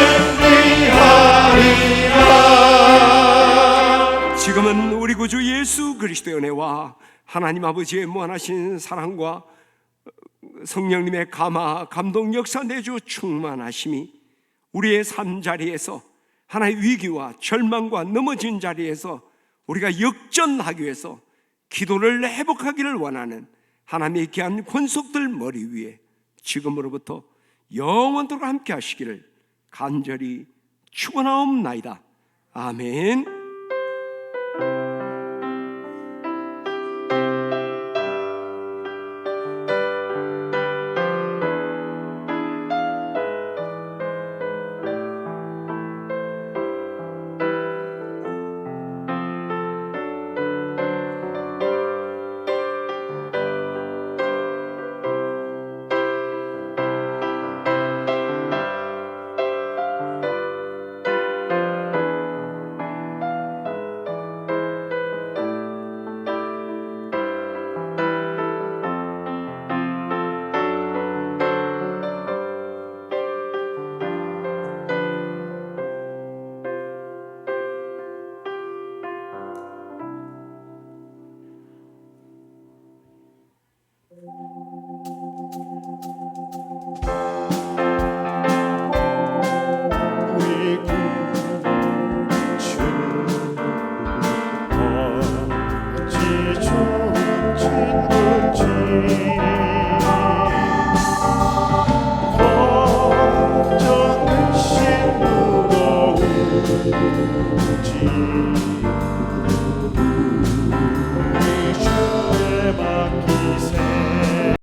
지금은 우리 구주 예수 그리스도의 은혜와 하나님 아버지의 무한하신 사랑과 성령님의 감화 감동 역사 내주 충만하심이 우리의 삶 자리에서 하나의 위기와 절망과 넘어진 자리에서 우리가 역전하기 위해서 기도를 회복하기를 원하는 하나님의 귀한 권속들 머리 위에 지금으로부터 영원토록 함께 하시기를 간절히 축원하옵나이다. 아멘.